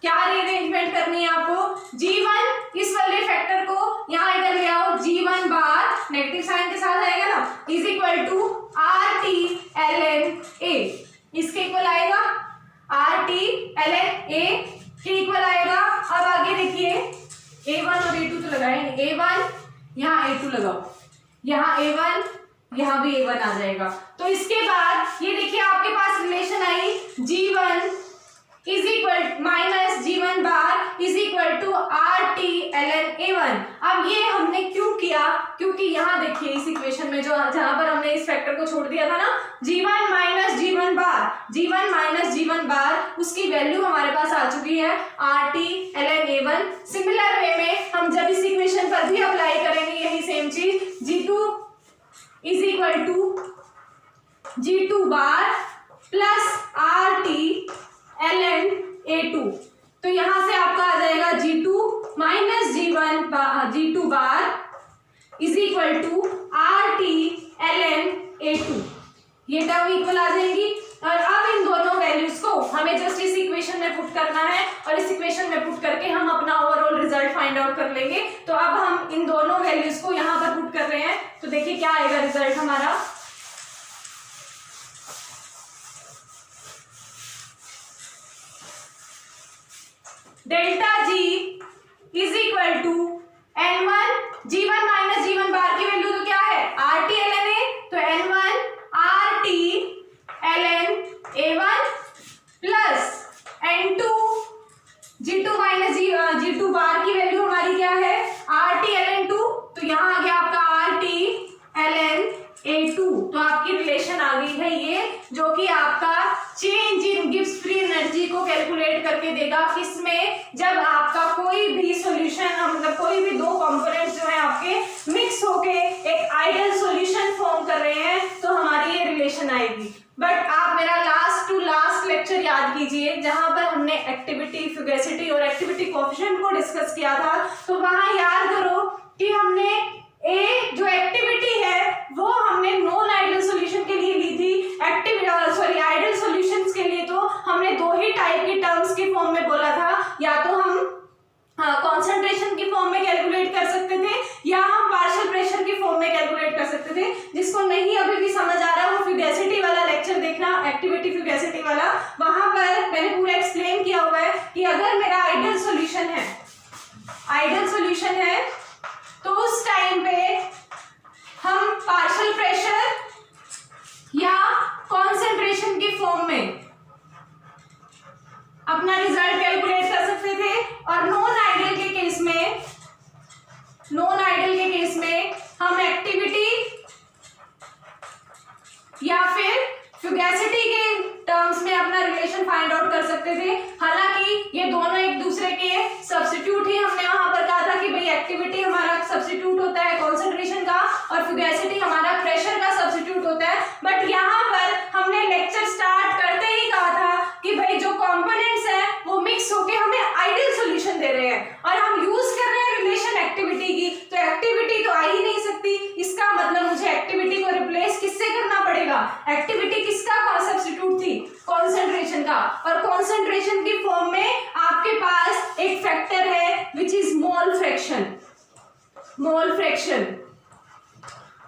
क्या रीअरेंजमेंट करनी है आपको, G1 इस वाले फैक्टर को यहाँ इधर ले आओ, G1 बार नेगेटिव साइन के साथ आएगा ना, is equal to RT ln A, इसके इक्वल आएगा RT ln A के इक्वल आएगा। अब आगे देखिए A1 और A2 तो लगाए नहीं, A1 यहाँ A2 लगाओ, यहाँ A1 यहाँ भी A1 आ जाएगा। तो इसके बाद ये देखिए आपके पास relation I G1 is equal minus G1 bar is equal to RT ln A1। अब ये हमने क्यों किया, क्योंकि यहाँ देखिए इस इक्वेशन में जो जहां पर हमने इस फैक्टर को छोड़ दिया था ना, G1 माइनस G1 बार, G1 माइनस G1 बार, उसकी वैल्यू हमारे पास आ चुकी है RT ln A1। Similar way में हम जब इस इक्वेशन पर भी अप्लाई करेंगे यही सेम चीज, G2 is equal to G2 bar plus RT ln A2। तो यहां से आपका आ जाएगा G2 minus G2 bar is equal to RT ln A2। ये टर्म इक्वल आ जाएगी। और अब इन दोनों वैल्यूज को हमें जस्ट इस इक्वेशन में पुट करना है और इस इक्वेशन में पुट करके हम अपना ओवरऑल रिजल्ट फाइंड आउट कर लेंगे। तो अब हम इन दोनों वैल्यूज को यहाँ पर पुट कर रहे हैं, तो देखिए क्या आएगा रिजल्ट हमारा। Delta G is equal to N1 G1 minus G1 bar की वैल्यू तो क्या है RT ln A, तो N1 RT ln A1 plus N2 G2 minus G2 बार की वैल्यू हमारी क्या है RT ln 2, तो यहाँ आ गया आपका RT ln A2। तो आपकी रिलेशन आ गई है ये, जो कि आपका change in Gibbs free energy को कैलकुलेट करके देगा किसमें, जब आपका कोई भी सॉल्यूशन मतलब कोई भी दो कंपोनेंट्स जो है आपके मिक्स होके एक आइडियल सॉल्यूशन फॉर्म कर रहे हैं, तो हमारी ये रिलेशन आएगी। बट आप मेरा लास्ट टू लास्ट लेक्चर याद कीजिए जहां पर हमने एक्टिविटी फ्यूगेसिटी और एक्टिविटी कोएफिशिएंट को डिस्कस किया था। तो वहां याद करो कि हमने जो एक्टिविटी है वो हमने नॉन आइडियल सॉल्यूशन के लिए ली थी, आइडियल सॉल्यूशंस के लिए तो हमने दो ही टाइप की टर्म्स के फॉर्म में बोला था, या तो हम कॉन्सेंट्रेशन की फॉर्म में कैलकुलेट कर सकते थे या हम पार्शियल प्रेशर की फॉर्म में कैलकुलेट कर सकते थे। जिसको नहीं अभी भी समझ आ रहा वो फ्यूगेसिटी वाला लेक्चर देखना, एक्टिविटी फ्यूगेसिटी वाला, वहां पर मैंने पूरा एक्सप्लेन किया हुआ है कि अगर मेरा आइडियल सॉल्यूशन है तो उस टाइम पे हम पार्शियल प्रेशर या कॉन्सेंट्रेशन की फॉर्म में अपना रिजल्ट कैलकुलेट कर सकते थे। और नॉन आइडियल के केस में हम एक्टिविटी या फिर फ्यूगेसिटी के टर्म्स में अपना रिलेशन फाइंड आउट कर सकते थे। हालांकि ये दोनों एक दूसरे के सब्स्टिट्यूट ही, हमने वहां पर कहा था कि भाई एक्टिविटी हमारा सब्स्टिट्यूट होता है कॉन्सेंट्रेशन का और फ्यूगेसिटी हमारा प्रेशर का सब्स्टिट्यूट होता है। बट यहाँ पर हमने लेक्चर स्टार्ट करते ही कहा था कि भाई जो कंपोनेंट्स हैं वो मिक्स होके हमें आइडियल सॉल्यूशन दे रहे हैं और हम यूज कर रहे हैं रिलेशन एक्टिविटी की, तो एक्टिविटी तो आ ही नहीं सकती। इसका मतलब मुझे एक्टिविटी को रिप्लेस किससे करना पड़ेगा, एक्टिविटी किसका सब्स्टिट्यूट थी, कॉन्सेंट्रेशन का। और कॉन्सेंट्रेशन की फॉर्म में आपके पास एक फैक्टर है विच इज मोल फ्रैक्शन,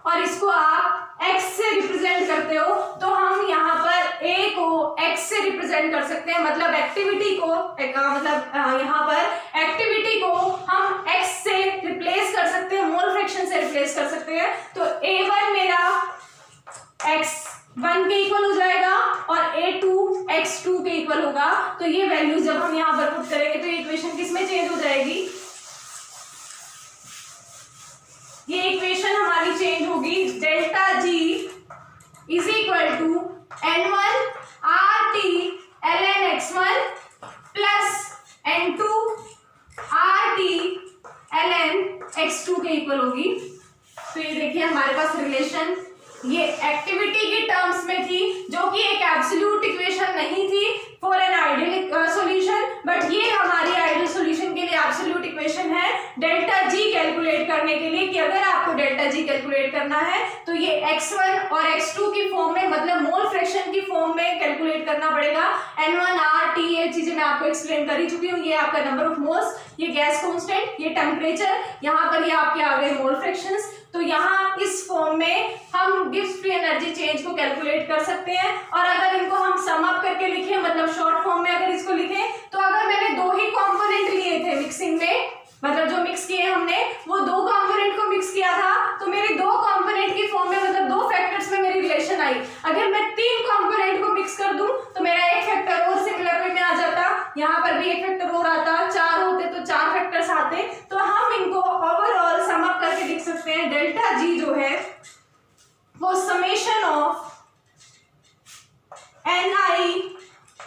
और इसको आप x से रिप्रेजेंट करते हो, तो हम यहाँ पर a को x से रिप्रेजेंट कर सकते हैं। मतलब एक्टिविटी को यहाँ पर एक्टिविटी को हम x से रिप्लेस कर सकते हैं, मोल फ्रैक्शन से रिप्लेस कर सकते हैं। तो a1 मेरा x1 के इक्वल हो जाएगा और a2 x2 के इक्वल होगा। तो ये वैल्यूज जब हम यहाँ पर पुट करेंगे तो ये इक्वेशन किसमें चेंज हो जाएगी, ये इक्वेशन हमारी चेंज होगी। Delta G is equal to N1 RT ln x1 plus N2 RT ln x2 के इक्वल होगी। तो ये देखिए हमारे पास रिलेशन ये एक्टिविटी की टर्म्स में थी, जो कि एक एब्सोल्यूट इक्वेशन नहीं थी for an ideal solution, but ये हमारी आइडियल सॉल्यूशन के लिए एब्सोल्यूट इक्वेशन है। डेल्टा जी कैलकुलेट करने के लिए कि अगर आपको डेल्टा जी कैलकुलेट करना है तो ये x1 और x2 की फॉर्म में, मतलब मोल फ्रैक्शन की फॉर्म में कैलकुलेट करना पड़ेगा। N1 R T ये चीजें मैं आपको एक्सप्लेन कर ही चुकी हूँ। ये आपका नंबर ऑफ मोल्स, ये गैस कांस्टेंट, ये टेम्परेचर, यहाँ पर ये आपके आ गए मोल फ्रैक्शंस। तो यहाँ इस फॉर्म में हम गिब्स फ्री एनर्जी चेंज को कैलकुलेट कर सकते हैं। और अगर इनको हम सम अप करके लिखें, मतलब शॉर्ट फॉर्म में अगर इसको लिखें, तो अगर मैंने दो ही कंपोनेंट लिए थे मिक्सिंग में, मतलब जो मिक्स किए हमने वो दो कंपोनेंट को मिक्स किया था, तो मेरे दो कंपोनेंट की फॉर्म में, मतलब दो फैक्टर्स में मेरी रिलेशन आई। अगर मैं तीन कंपोनेंट को मिक्स कर दूं तो मेरा एक फैक्टर और सिमिलर वे में आ जाता, यहाँ पर भी एक फैक्टर और आता, चार होते तो चार फैक्टर्स आते। तो हम इनको ओवरऑल सम अप करके लिख सकते हैं। डेल्टा जी जो है वो summation of Ni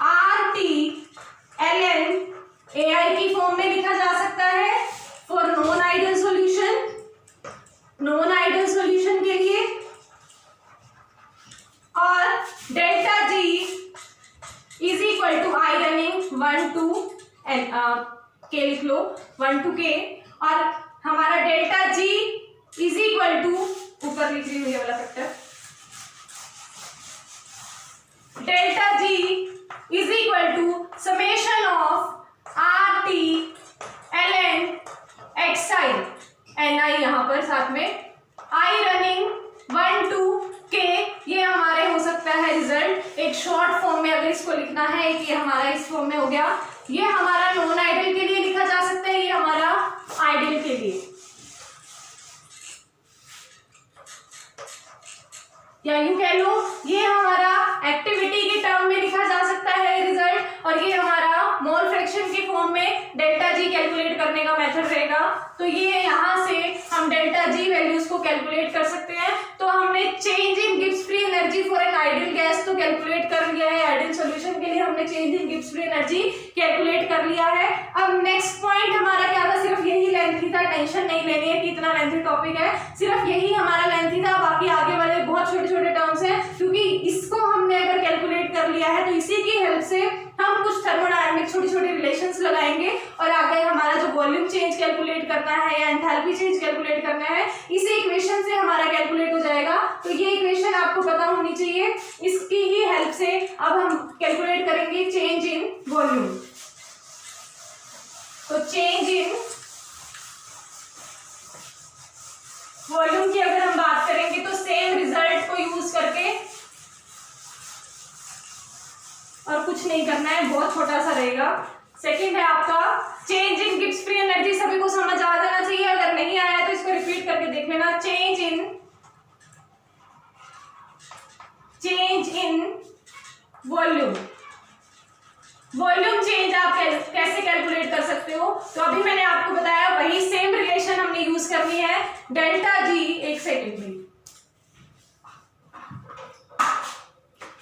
RT ln AI की फॉर्म में लिखा जा सकता है for non ideal solution, non ideal solution के लिए। और delta G is equal to I running 1 to n के लिख लो, 1 to k। और हमारा delta G is equal to, ऊपर लिख रही हूँ ये वाला factor, delta G is equal to summation of RT ln xi, ni यहाँ पर साथ में, i रनिंग 1 to k। ये हमारे हो सकता है रिजल्ट एक शॉर्ट फॉर्म में अगर इसको लिखना है कि हमारा इस फॉर्म में हो गया। ये हमारा नॉन आइडियल के लिए लिखा जा सकता है, ये हमारा आइडियल के लिए, या यूं कह लो ये हमारा एक्टिविटी के टर्म में लिखा जा सकता है रिजल्ट। और ये हमारा मोल फ्रैक्शन के फॉर्म में डेल्टा जी कैलकुलेट करने का मेथड रहेगा। तो ये यहाँ से हम डेल्टा जी वैल्यूज को कैलकुलेट कर सकते हैं। तो हमने change in Gibbs free energy for an ideal gas तो कैलकुलेट कर लिया है, आइडियल सॉल्यूशन के लिए हमने change in Gibbs free energy calculate कर लिया है। अब नेक्स्ट पॉइंट हमारा क्या था, सिर्फ यही लेंथी था, टेंशन नहीं लेनी है कि इतना लेंथी टॉपिक है, सिर्फ यही हमारा लेंथी था। बाकी आगे वाले बहुत छोटे छोटे टर्म्स हैं, क्योंकि इसको हमने अगर कैलकुलेट कर लिया है तो इसी की हेल्प से हम कुछ थर्मोडायनामिक छोटी छोटी रिलेशंस लगाएंगे और आगे हमारा जो वॉल्यूम चेंज कैलकुलेट करना है या एंथैल्पी चेंज कैलकुलेट करना है, इसी इक्वेशन से हमारा कैलकुलेट हो जाएगा। तो ये इक्वेशन आपको पता होनी चाहिए, इसकी ही हेल्प से अब हम कैलकुलेट करेंगे चेंज इन वॉल्यूम। तो चेंज इन वॉल्यूम की अगर हम बात करेंगे तो सेम रिजल्ट को यूज करके, और कुछ नहीं करना है, बहुत छोटा सा रहेगा। सेकंड है आपका change in Gibbs free energy, सभी को समझ आ जाना चाहिए, अगर नहीं आया तो इसको रिपीट करके देख लेना। Change in volume, volume change आप कैसे कैलकुलेट कर सकते हो, तो अभी मैंने आपको बताया वही सेम रिलेशन हमने यूज करनी है। डेल्टा जी, एक सेकेंड में,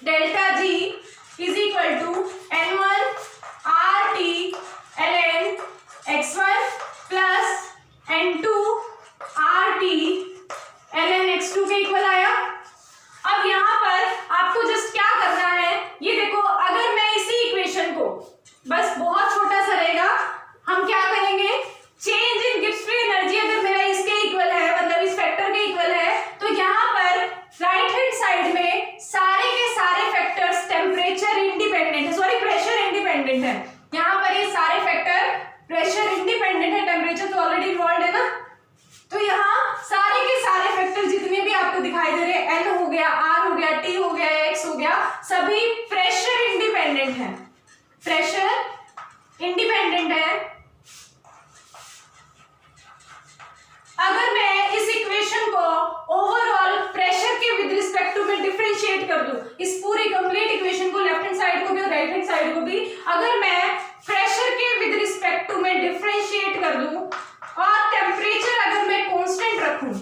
delta G is equal to N1 RT ln x1 plus N2 RT ln x2 के इक्वल आया। अब यहाँ पर आपको जस्ट क्या करना है, ये देखो, अगर मैं इसी इक्वेशन को, बस बहुत छोटा सा रहेगा, हम क्या करेंगे, change in Gibbs free energy अगर मेरा इसके इक्वल है, मतलब इस फैक्टर के इक्वल है, तो यहाँ पर राइट हैंड साइड में सारे के सारे फैक्टर्स टेम्परेचर इंडिपेंडेंट है, सॉरी प्रेशर इंडिपेंडेंट है। यहाँ पर ये सारे फैक्टर प्रेशर इंडिपेंडेंट है, टेम्परेचर तो ऑलरेडी इन्वॉल्व है ना। तो यहाँ सारे के सारे फैक्टर जितने भी आपको दिखाई दे रहे हैं, N हो गया, R हो गया, T हो गया, X हो गया, सभी प्रेशर इंडिपेंडेंट है, प्रेशर इंडिपेंडेंट है। अगर मैं इस इक्वेशन को ओवरऑल प्रेशर के विद रिस्पेक्ट टू में डिफरेंशिएट कर दूं, इस पूरी कंप्लीट इक्वेशन को लेफ्ट हैंड साइड को भी और राइट हैंड साइड को भी, अगर मैं प्रेशर के विद रिस्पेक्ट टू में डिफरेंशिएट कर दूं और टेम्परेचर अगर मैं कांस्टेंट रखूं,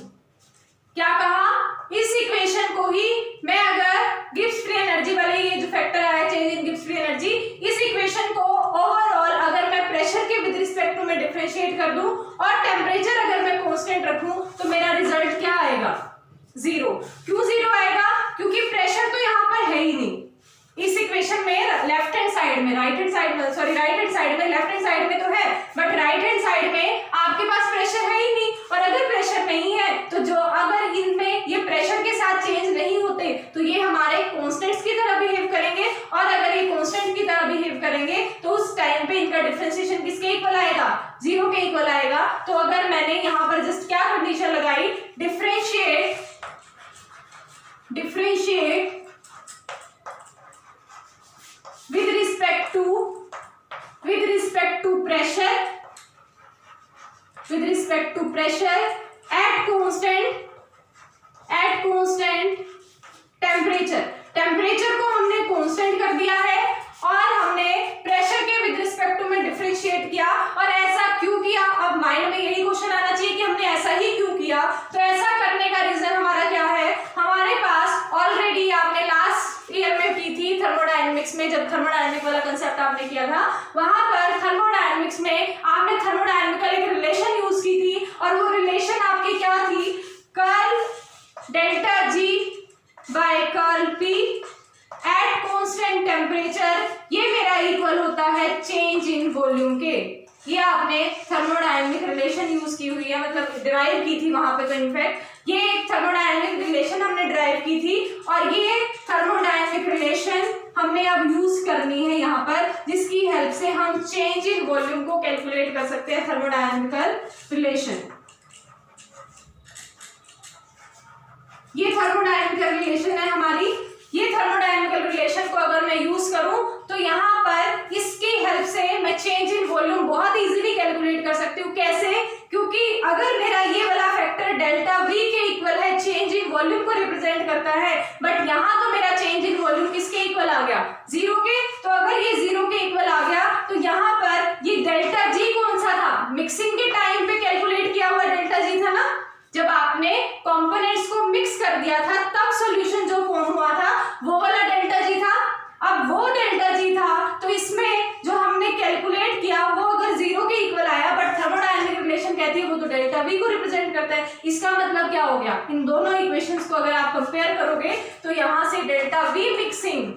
क्या कहा, इस इक्वेशन को ही मैं अगर गिब्स फ्री एनर्जी वाले ये जो फैक्टर आया change in Gibbs free energy, इस इक्वेशन को ओवरऑल अगर मैं प्रेशर के विद रिस्पेक्ट टू में डिफरेंशिएट कर दूं और टेम्परेचर अगर मैं कांस्टेंट रखूं, तो मेरा रिजल्ट क्या आएगा, 0। क्यों 0 आएगा, क्योंकि प्रेशर तो यहाँ पर है ही नहीं इस इक्वेशन में, लेफ्ट हैंड साइड में, राइट हैंड साइड में तो ये हमारे कॉन्स्टेंट्स की तरह बिहेव करेंगे, और अगर ये कॉन्स्टेंट की तरह बिहेव करेंगे तो उस टाइम पे इनका डिफरेंशिएशन किसके इक्वल आएगा, 0 के इक्वल आएगा। तो अगर मैंने यहाँ पर जस्ट क्या कंडीशन लगाई, differentiate with respect to pressure at constant temperature को हमने कांस्टेंट कर दिया है और हमने प्रेशर के विद रिस्पेक्ट टू में डिफरेंशिएट किया। और ऐसा क्यों किया, अब माइंड में यही क्वेश्चन आना चाहिए कि हमने ऐसा ही क्यों किया। तो ऐसा करने का रीजन हमारा क्या है, हमारे पास ऑलरेडी आपने लास्ट ईयर में की थी थर्मोडायनेमिक्स में, जब थर्मोडायनेमिक वाला कंसेप्ट आपने किया था, वहां पर थर्मोडायनेमिक्स में आपने थर्मोडायनेमिकल एक रिलेशन यूज की थी, और वो रिलेशन आपकी क्या थी, curl delta G by curl P at constant temperature, ये मेरा इक्वल होता है चेंज इन वॉल्यूम के। ये आपने थर्मोडायनेमिक रिलेशन यूज की हुई है, मतलब डिराइव की थी वहां पे। तो इनफैक्ट ये एक थर्मोडायनेमिक रिलेशन हमने डिराइव की थी, और ये थर्मोडायनेमिक रिलेशन हमने अब यूज करनी है यहाँ पर, जिसकी हेल्प से हम चेंज इन वॉल्यूम को कैलकुलेट कर सकते हैं, थर्मोडायनेमिकल रिलेशन। ये थर्मोडायनेमिकल रिलेशन है हमारी। ये थर्मोडायनेमिकल रिलेशन को अगर मैं यूज करूं तो यहाँ पर इसकी हेल्प से मैं चेंज इन वॉल्यूम बहुत इजीली कैलकुलेट कर सकती हूँ। कैसे, क्योंकि अगर मेरा ये वाला फैक्टर डेल्टा वी के इक्वल है, चेंज इन वॉल्यूम को रिप्रेजेंट करता है, बट यहाँ तो मेरा चेंज इन वॉल्यूम किसके इक्वल आ गया, 0 के। तो अगर ये 0 के इक्वल आ गया तो यहाँ पर ये डेल्टा जी कौन सा था, मिक्सिंग के टाइम पे कैलकुलेट किया हुआ डेल्टा जी था ना, जब आपने कंपोनेंट्स को मिक्स कर दिया था तब सॉल्यूशन जो फॉर्म हुआ था वो वाला डेल्टा जी था। अब वो डेल्टा जी था, तो इसमें जो हमने कैलकुलेट किया वो अगर 0 के इक्वल आया, बट थर्मोडायनेमिक रिलेशन कहती है वो तो डेल्टा वी को रिप्रेजेंट करता है। इसका मतलब क्या हो गया, इन दोनों इक्वेशंस को अगर आप कंपेयर करोगे तो यहाँ से डेल्टा वी मिक्सिंग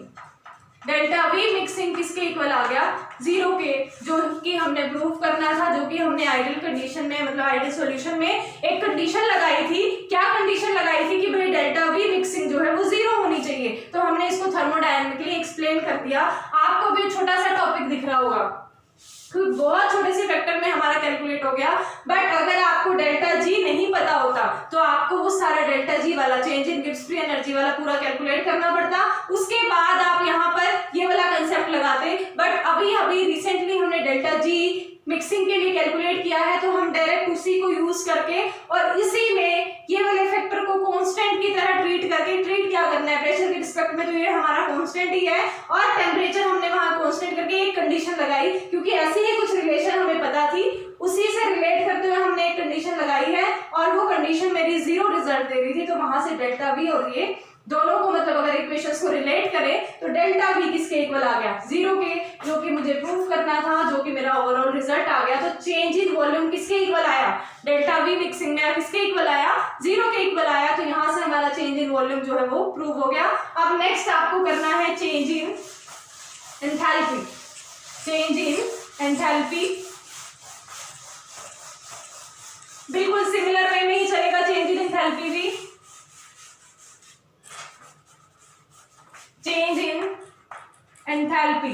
किसके इक्वल आ गया, 0 के, जो कि हमने प्रूफ करना था, जो कि हमने आइडियल कंडीशन में, मतलब आइडियल सॉल्यूशन में एक कंडीशन लगाई थी। क्या कंडीशन लगाई थी कि भाई डेल्टा वी मिक्सिंग जो है वो 0 होनी चाहिए। तो हमने इसको थर्मोडायनेमिकली एक्सप्लेन कर दिया। आपको भी छोटा सा टॉपिक दिख रहा होगा, बहुत छोटे से फैक्टर में हमारा कैलकुलेट हो गया, बट अगर आपको डेल्टा जी नहीं पता होता तो आपको वो सारा डेल्टा जी वाला change in Gibbs free energy वाला पूरा कैलकुलेट करना पड़ता, उसके बाद आप यहाँ पर ये वाला कंसेप्ट लगाते। बट अभी रिसेंटली हमने डेल्टा जी मिक्सिंग के लिए कैलकुलेट किया है, तो हम डायरेक्ट उसी को यूज करके और इसी में ये वाले फैक्टर को कांस्टेंट की तरह ट्रीट क्या करना है, प्रेशर के रिस्पेक्ट में तो ये हमारा कांस्टेंट ही है, और टेम्परेचर हमने वहां कांस्टेंट करके एक कंडीशन लगाई, क्योंकि ऐसी ही कुछ रिलेशन हमें पता थी, उसी से रिलेट करते हुए हमने एक कंडीशन लगाई है, और वो कंडीशन मेरी 0 रिजल्ट दे रही थी। तो वहां से डेल्टा वी और ये दोनों को, मतलब अगर इक्वेशंस को रिलेट करें तो डेल्टा वी किसके इक्वल आ गया, 0 के, जो कि मुझे प्रूफ करना था, जो कि मेरा ओवरऑल रिजल्ट आ गया। तो चेंज इन वॉल्यूम किसके इक्वल आया, डेल्टा वी मिक्सिंग में किसके इक्वल आया, 0 के इक्वल आया। तो यहाँ से हमारा चेंज इन वॉल्यूम जो है वो प्रूव हो गया। अब नेक्स्ट आपको करना है चेंज इन एंथैल्पी। बिल्कुल सिमिलर वे में ही चलेगा चेंज इन एंथैल्पी भी। चेंज इन एंथैल्पी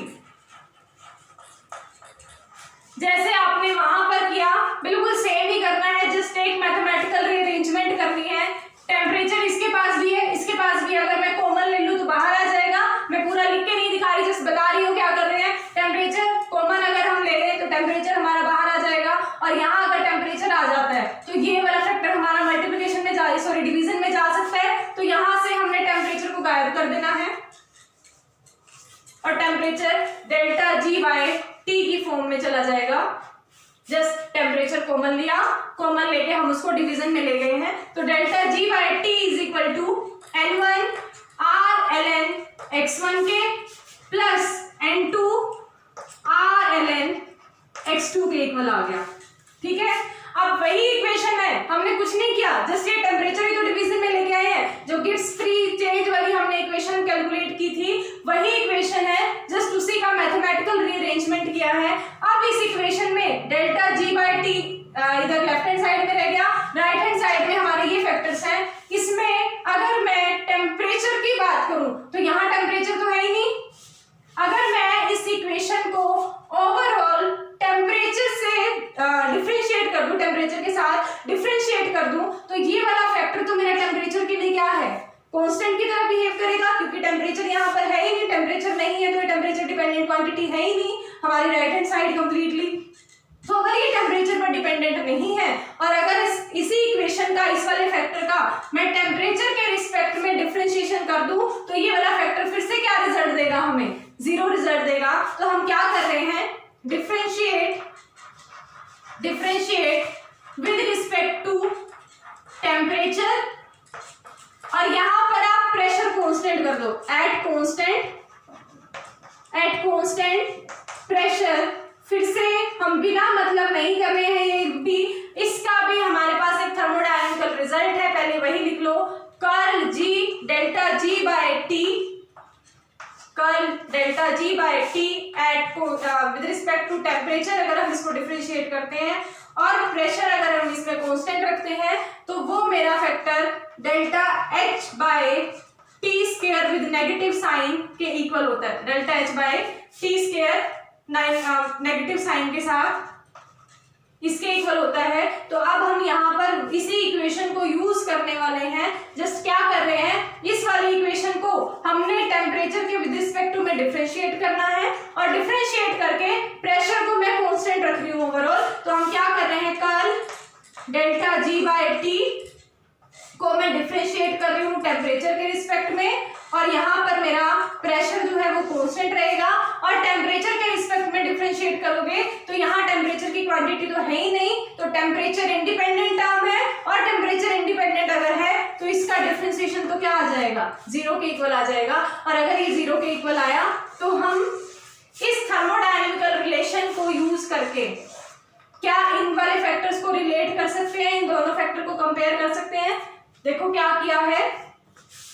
जैसे आपने वहां पर किया, बिल्कुल सेम ही करना है, जस्ट एक मैथमेटिकल रीअरेंजमेंट करनी है। टेम्परेचर इसके पास भी है, इसके पास भी, अगर मैं कॉमन ले लूं तो बाहर आ जाएगा। मैं पूरा लिख के नहीं दिखा रही, जस्ट बता रही हूँ क्या कर रहे हैं। टेम्परेचर कॉमन अगर हम ले लें तो टेम्परेचर हमारा बाहर आ जाएगा, और यहाँ अगर टेम्परेचर आ जाता है तो ये वाला फैक्टर हमारा मल्टीप्लिकेशन में डिवीजन में जा सकता है। तो यहाँ से हमने टेम्परेचर को गायब कर देना है, और temperature delta G by T की फॉर्म में चला जाएगा। जस्ट टेम्परेचर कॉमन लिया, कॉमन लेके हम उसको डिवीजन में ले गए हैं। तो delta G by T is equal to N1 R ln x1 के plus N2 R ln x2 के इक्वल आ गया। ठीक है, अब वही इक्वेशन है, हमने कुछ नहीं किया, जस्ट ये टेम्परेचर ही तो डिवीजन में लेके आए हैं। जो गिब्स फ्री चेंज वाली हमने इक्वेशन कैलकुलेट की थी वही इक्वेशन है, जस्ट उसी का मैथमेटिकल रीअरेंजमेंट किया है। अब इस इक्वेशन में डेल्टा जी बाय टी इधर लेफ्ट हैंड साइड में रह गया, राइट हैंड साइड में हमारे ये फैक्टर्स हैं। इसमें अगर मैं टेम्परेचर की बात करूं तो यहाँ टेम्परेचर तो है ही नहीं। अगर मैं इस इक्वेशन को ओवरऑल टेम्परेचर से डिफरेंशिएट कर दूं, टेम्परेचर के साथ डिफरेंशिएट कर दूं, तो ये वाला फैक्टर तो मेरा टेम्परेचर के लिए क्या है, कांस्टेंट की तरह बिहेव करेगा, क्योंकि टेम्परेचर यहाँ पर है ही नहीं, टेम्परेचर नहीं है तो ये टेम्परेचर डिपेंडेंट क्वांटिटी है ही नहीं हमारी राइट हैंड साइड कंप्लीटली। तो अगर ये टेम्परेचर पर डिपेंडेंट नहीं है और अगर इसी इक्वेशन का, इस वाले फैक्टर का मैं टेम्परेचर के रिस्पेक्ट में डिफरेंशिएशन कर दूं तो ये वाला फैक्टर फिर से क्या रिजल्ट देगा, हमें 0 रिजल्ट देगा। तो हम क्या कर रहे हैं, differentiate with respect to temperature, और यहां पर आप प्रेशर कांस्टेंट कर दो, एट कांस्टेंट प्रेशर। फिर से हम बिना मतलब नहीं कर रहे हैं, ये भी इसका भी हमारे पास एक थर्मोडायनामिकल रिजल्ट है, पहले वही लिख लो, curl G delta G by T, curl delta G by T at with respect to temperature. अगर हम इसको डिफरेंशिएट करते हैं और प्रेशर अगर हम इसमें कांस्टेंट रखते हैं तो वो मेरा factor delta H by T square with negative sign के इक्वल होता है, delta H by T square negative sign के साथ इसके इक्वल होता है। तो अब हम यहाँ पर इसी इक्वेशन को यूज करने वाले हैं, जस्ट क्या कर रहे हैं, इस वाली इक्वेशन को हमने टेम्परेचर के विद रिस्पेक्ट टू में डिफरेंशिएट करना है और डिफरेंशिएट करके प्रेशर को मैं कांस्टेंट रख रही हूँ ओवरऑल। तो हम क्या कर रहे हैं, कर्ल डेल्टा जी बाय टी को मैं डिफरेंशिएट कर रही हूँ टेम्परेचर के रिस्पेक्ट में, और यहाँ पर मेरा प्रेशर जो है वो कांस्टेंट रहेगा। और टेम्परेचर के रिस्पेक्ट में डिफरेंशिएट करोगे तो यहाँ टेम्परेचर की क्वांटिटी तो है ही नहीं, तो टेम्परेचर इंडिपेंडेंट टर्म है, और टेम्परेचर इंडिपेंडेंट अगर है तो इसका डिफरेंशिएशन तो क्या आ जाएगा, 0 के इक्वल आ जाएगा। और अगर ये 0 के इक्वल आया तो हम इस थर्मोडायनामिकल रिलेशन को यूज करके क्या इन वाले फैक्टर्स को रिलेट कर सकते हैं, इन दोनों फैक्टर को कंपेयर कर सकते हैं। देखो क्या किया है,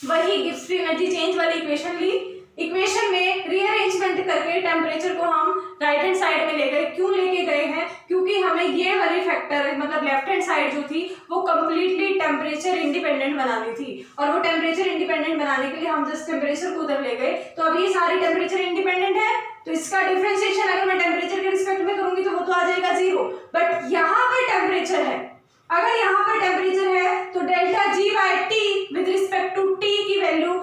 वही गिब्स फ्री एनर्जी चेंज वाली इक्वेशन ली, इक्वेशन में रीअरेंजमेंट करके टेम्परेचर को हम राइट हैंड साइड में ले गए। क्यों लेके गए हैं, क्योंकि हमें ये वाली फैक्टर मतलब लेफ्ट हैंड साइड जो थी वो कंप्लीटली टेम्परेचर इंडिपेंडेंट बनानी थी, और वो टेम्परेचर इंडिपेंडेंट बनाने के लिए हम जस्ट टेम्परेचर को उधर ले गए। तो अब ये सारी टेम्परेचर इंडिपेंडेंट है, तो इसका डिफरेंशिएशन अगर मैं टेम्परेचर के रिस्पेक्ट में करूंगी तो वो तो आ जाएगा 0। बट यहाँ पर टेम्परेचर है, अगर यहाँ पर टेम्परेचर है तो delta G by T with respect to T की वैल्यू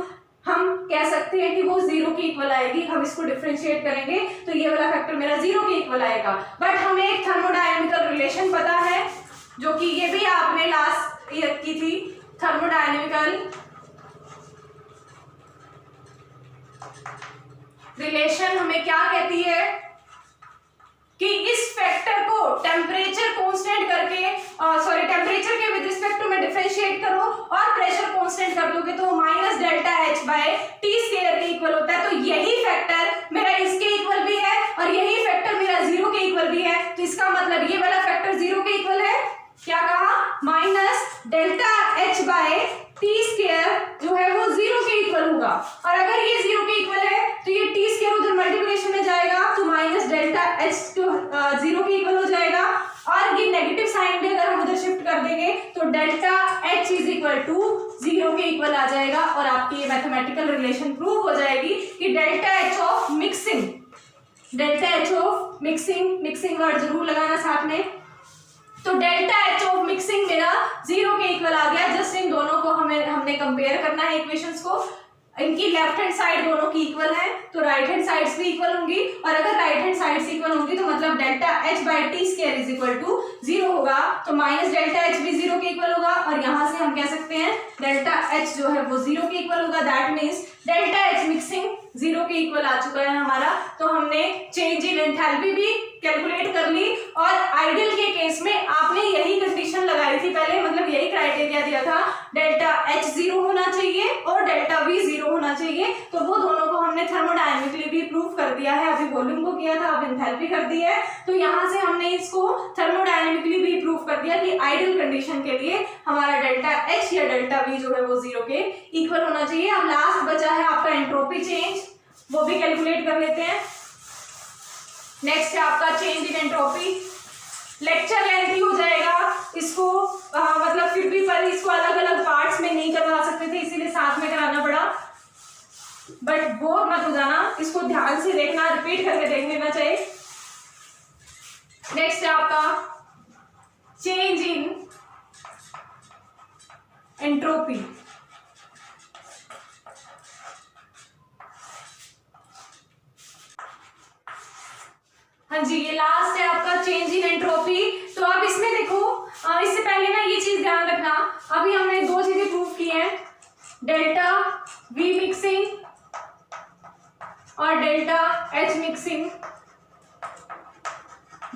हम कह सकते हैं कि वो 0 के इक्वल आएगी। हम इसको डिफरेंशिएट करेंगे तो ये वाला फैक्टर मेरा 0 के इक्वल आएगा। बट हमें एक थर्मोडायनामिकल रिलेशन पता है, जो कि ये भी आपने लास्ट ईयर की थी, थर्मोडायनामिकल रिलेशन हमें क्या कहती है कि इस फैक्टर को टेम्परेचर कांस्टेंट करके टेम्परेचर के विद रिस्पेक्ट टू में डिफरेंशिएट करो और प्रेशर कांस्टेंट कर दोगे तो minus delta H by T square के इक्वल होता है। तो यही फैक्टर मेरा इसके इक्वल भी है और यही फैक्टर मेरा 0 के इक्वल भी है। तो इसका मतलब ये वाला फैक्टर 0 के इक्वल है, क्या कहा, minus delta H by T square जो है वो 0 के इक्वल होगा। और अगर ये 0 के इक्वल है तो ये टी स्क्वायर उधर मल्टीप्लिकेशन में जाएगा तो माइनस डेल्टा एच तो 0 के इक्वल हो जाएगा, और ये नेगेटिव साइन भी अगर हम उधर शिफ्ट कर देंगे तो delta H is equal to 0 के इक्वल आ जाएगा। और आपकी ये मैथमेटिकल रिलेशन प्रूव हो जाएगी कि delta H of mixing, mixing word जरूर लगाना साथ में। तो डेल्टा एच ऑफ मिक्सिंग मेरा 0 के इक्वल आ गया। जस्ट इन दोनों को हमने कंपेयर करना है इक्वेशंस को, इनकी लेफ्ट हैंड साइड दोनों की इक्वल है तो राइट हैंड साइड्स भी इक्वल होंगी, और अगर राइट हैंड साइड्स इक्वल होंगी तो मतलब delta H by T square is equal to 0 होगा, तो माइनस डेल्टा एच भी 0 के इक्वल होगा। और यहाँ से हम कह सकते हैं डेल्टा एच जो है वो 0 के इक्वल होगा, that means delta H mixing 0 के इक्वल आ चुका है हमारा। तो हमने चेंज इन एंथैल्पी भी कैलकुलेट कर ली, और आइडियल के केस में आपने यही कंडीशन लगाई थी पहले, मतलब यही क्राइटेरिया दिया था, डेल्टा एच 0 होना चाहिए और डेल्टा वी 0 होना चाहिए। तो वो दोनों को हमने थर्मोडायनामिकली भी प्रूव कर दिया है, अभी वॉल्यूम को किया था, अब एंथैल्पी कर दी है। तो यहाँ से हमने इसको थर्मोडायनामिकली भी प्रूव कर दिया कि आइडियल कंडीशन के लिए हमारा डेल्टा एच या डेल्टा वी जो है वो 0 के इक्वल होना चाहिए। अब लास्ट बचा है आपका एंट्रोपी चेंज, वो भी कैलकुलेट कर लेते हैं। नेक्स्ट है आपका change in entropy. Lecture lengthy हो जाएगा, इसको मतलब फिर भी पर इसको अलग अलग पार्ट्स में नहीं करवा सकते थे, इसीलिए साथ में कराना पड़ा। बट बोर मत हो जाना, इसको ध्यान से देखना, रिपीट करके देख लेना चाहिए। नेक्स्ट है आपका चेंज इन एंट्रोपी। हाँ जी, ये लास्ट है आपका चेंज इन एंट्रोपी। तो अब इसमें देखो, इससे पहले ना ये चीज ध्यान रखना, अभी हमने दो चीजें प्रूव की हैं, डेल्टा वी मिक्सिंग और डेल्टा एच मिक्सिंग,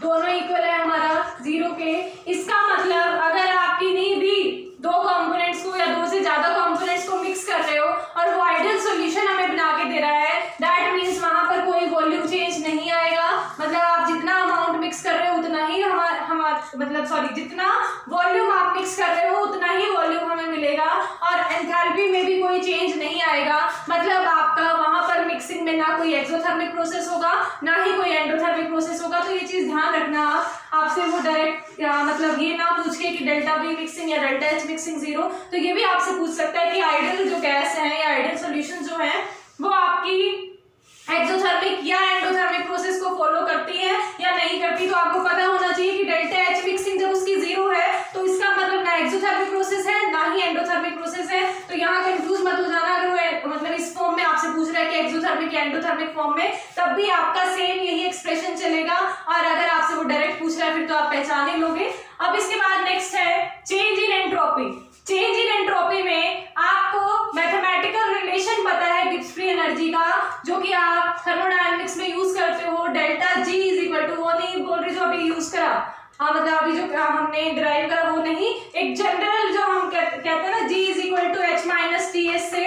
दोनों इक्वल है हमारा 0 के। इसका मतलब अगर आप किन्हीं भी दो कंपोनेंट्स को या दो से ज्यादा कंपोनेंट्स को मिक्स कर रहे हो और वो आइडियल सॉल्यूशन हमें बना के दे रहा है, दैट मींस वहां पर कोई वॉल्यूम चेंज नहीं आएगा। मतलब आप जितना अमाउंट मिक्स कर रहे हो उतना ही जितना वॉल्यूम आप मिक्स कर रहे हो उतना ही वॉल्यूम हमें मिलेगा, और एंथैल्पी में भी कोई चेंज नहीं आएगा। मतलब आपका वहां पर मिक्सिंग में ना कोई एक्सोथर्मिक प्रोसेस होगा ना ही कोई एंडोथर्मिक प्रोसेस होगा। तो ये चीज ध्यान रखना, आपसे वो डायरेक्ट मतलब ये ना पूछ के कि डेल्टा वी मिक्सिंग या डेल्टा एच मिक्सिंग 0, तो ये भी आपसे पूछ सकता है कि आइडियल जो गैस है या आइडियल सॉल्यूशन जो है वो आपकी एक्सोथर्मिक या एंडोथर्मिक प्रोसेस को फॉलो करती है या नहीं करती। तो आपको पता होना चाहिए कि डेल्टा एच मिक्सिंग जब उसकी 0 है तो इसका मतलब ना एक्सोथर्मिक प्रोसेस है ना ही एंडोथर्मिक प्रोसेस है। तो यहाँ कंफ्यूज मत हो जाना, अगर वो मतलब इस फॉर्म में आपसे पूछ रहा है कि एक्सोथर्मिक या एंडोथर्मिक फॉर्म में, तब भी आपका सेम यही एक्सप्रेशन चलेगा, और अगर आपसे वो डायरेक्ट पूछ रहा है फिर तो आप पहचान ही लोगे। अब इसके बाद नेक्स्ट है change in entropy. Change in entropy में आपको मैथमेटिकल रिलेशन पता है गिब्स फ्री एनर्जी का, जो कि आप थर्मोडायनेमिक्स में यूज करते हो, delta G is equal to, वो नहीं बोल रही जो अभी यूज करा, हाँ मतलब अभी जो हमने डिराइव करा वो नहीं, एक जनरल जो हम कहते हैं ना G is equal to H minus T S से,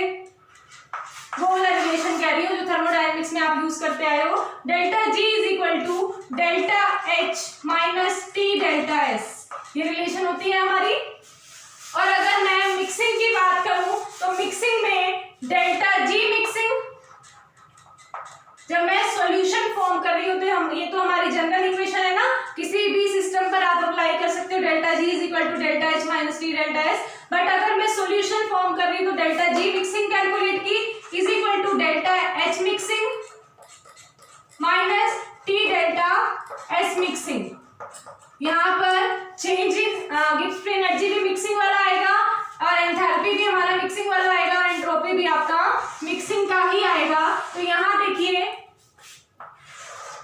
वो वाला रिलेशन कह रही हो जो थर्मोडायनेमिक्स में आप यूज करते आए हो। Delta G is equal to delta H minus T delta S, ये रिलेशन होती है हमारी। और अगर मैं मिक्सिंग की बात करूं तो मिक्सिंग में डेल्टा जी मिक्सिंग, जब मैं सॉल्यूशन फॉर्म कर रही हूं तो हम, ये तो हमारी जनरल इक्वेशन है ना, किसी भी सिस्टम पर आप अप्लाई कर सकते हो, delta G is equal to delta H minus T delta S. But अगर मैं सॉल्यूशन फॉर्म कर रही हूं तो डेल्टा जी मिक्सिंग कैलकुलेट की is equal to delta H mixing minus T delta S mixing. यहाँ पर change in Gibbs free energy भी मिक्सिंग वाला आएगा और एंथैल्पी भी हमारा मिक्सिंग वाला आएगा, एंट्रोपी भी आपका मिक्सिंग का ही आएगा। तो यहाँ देखिए,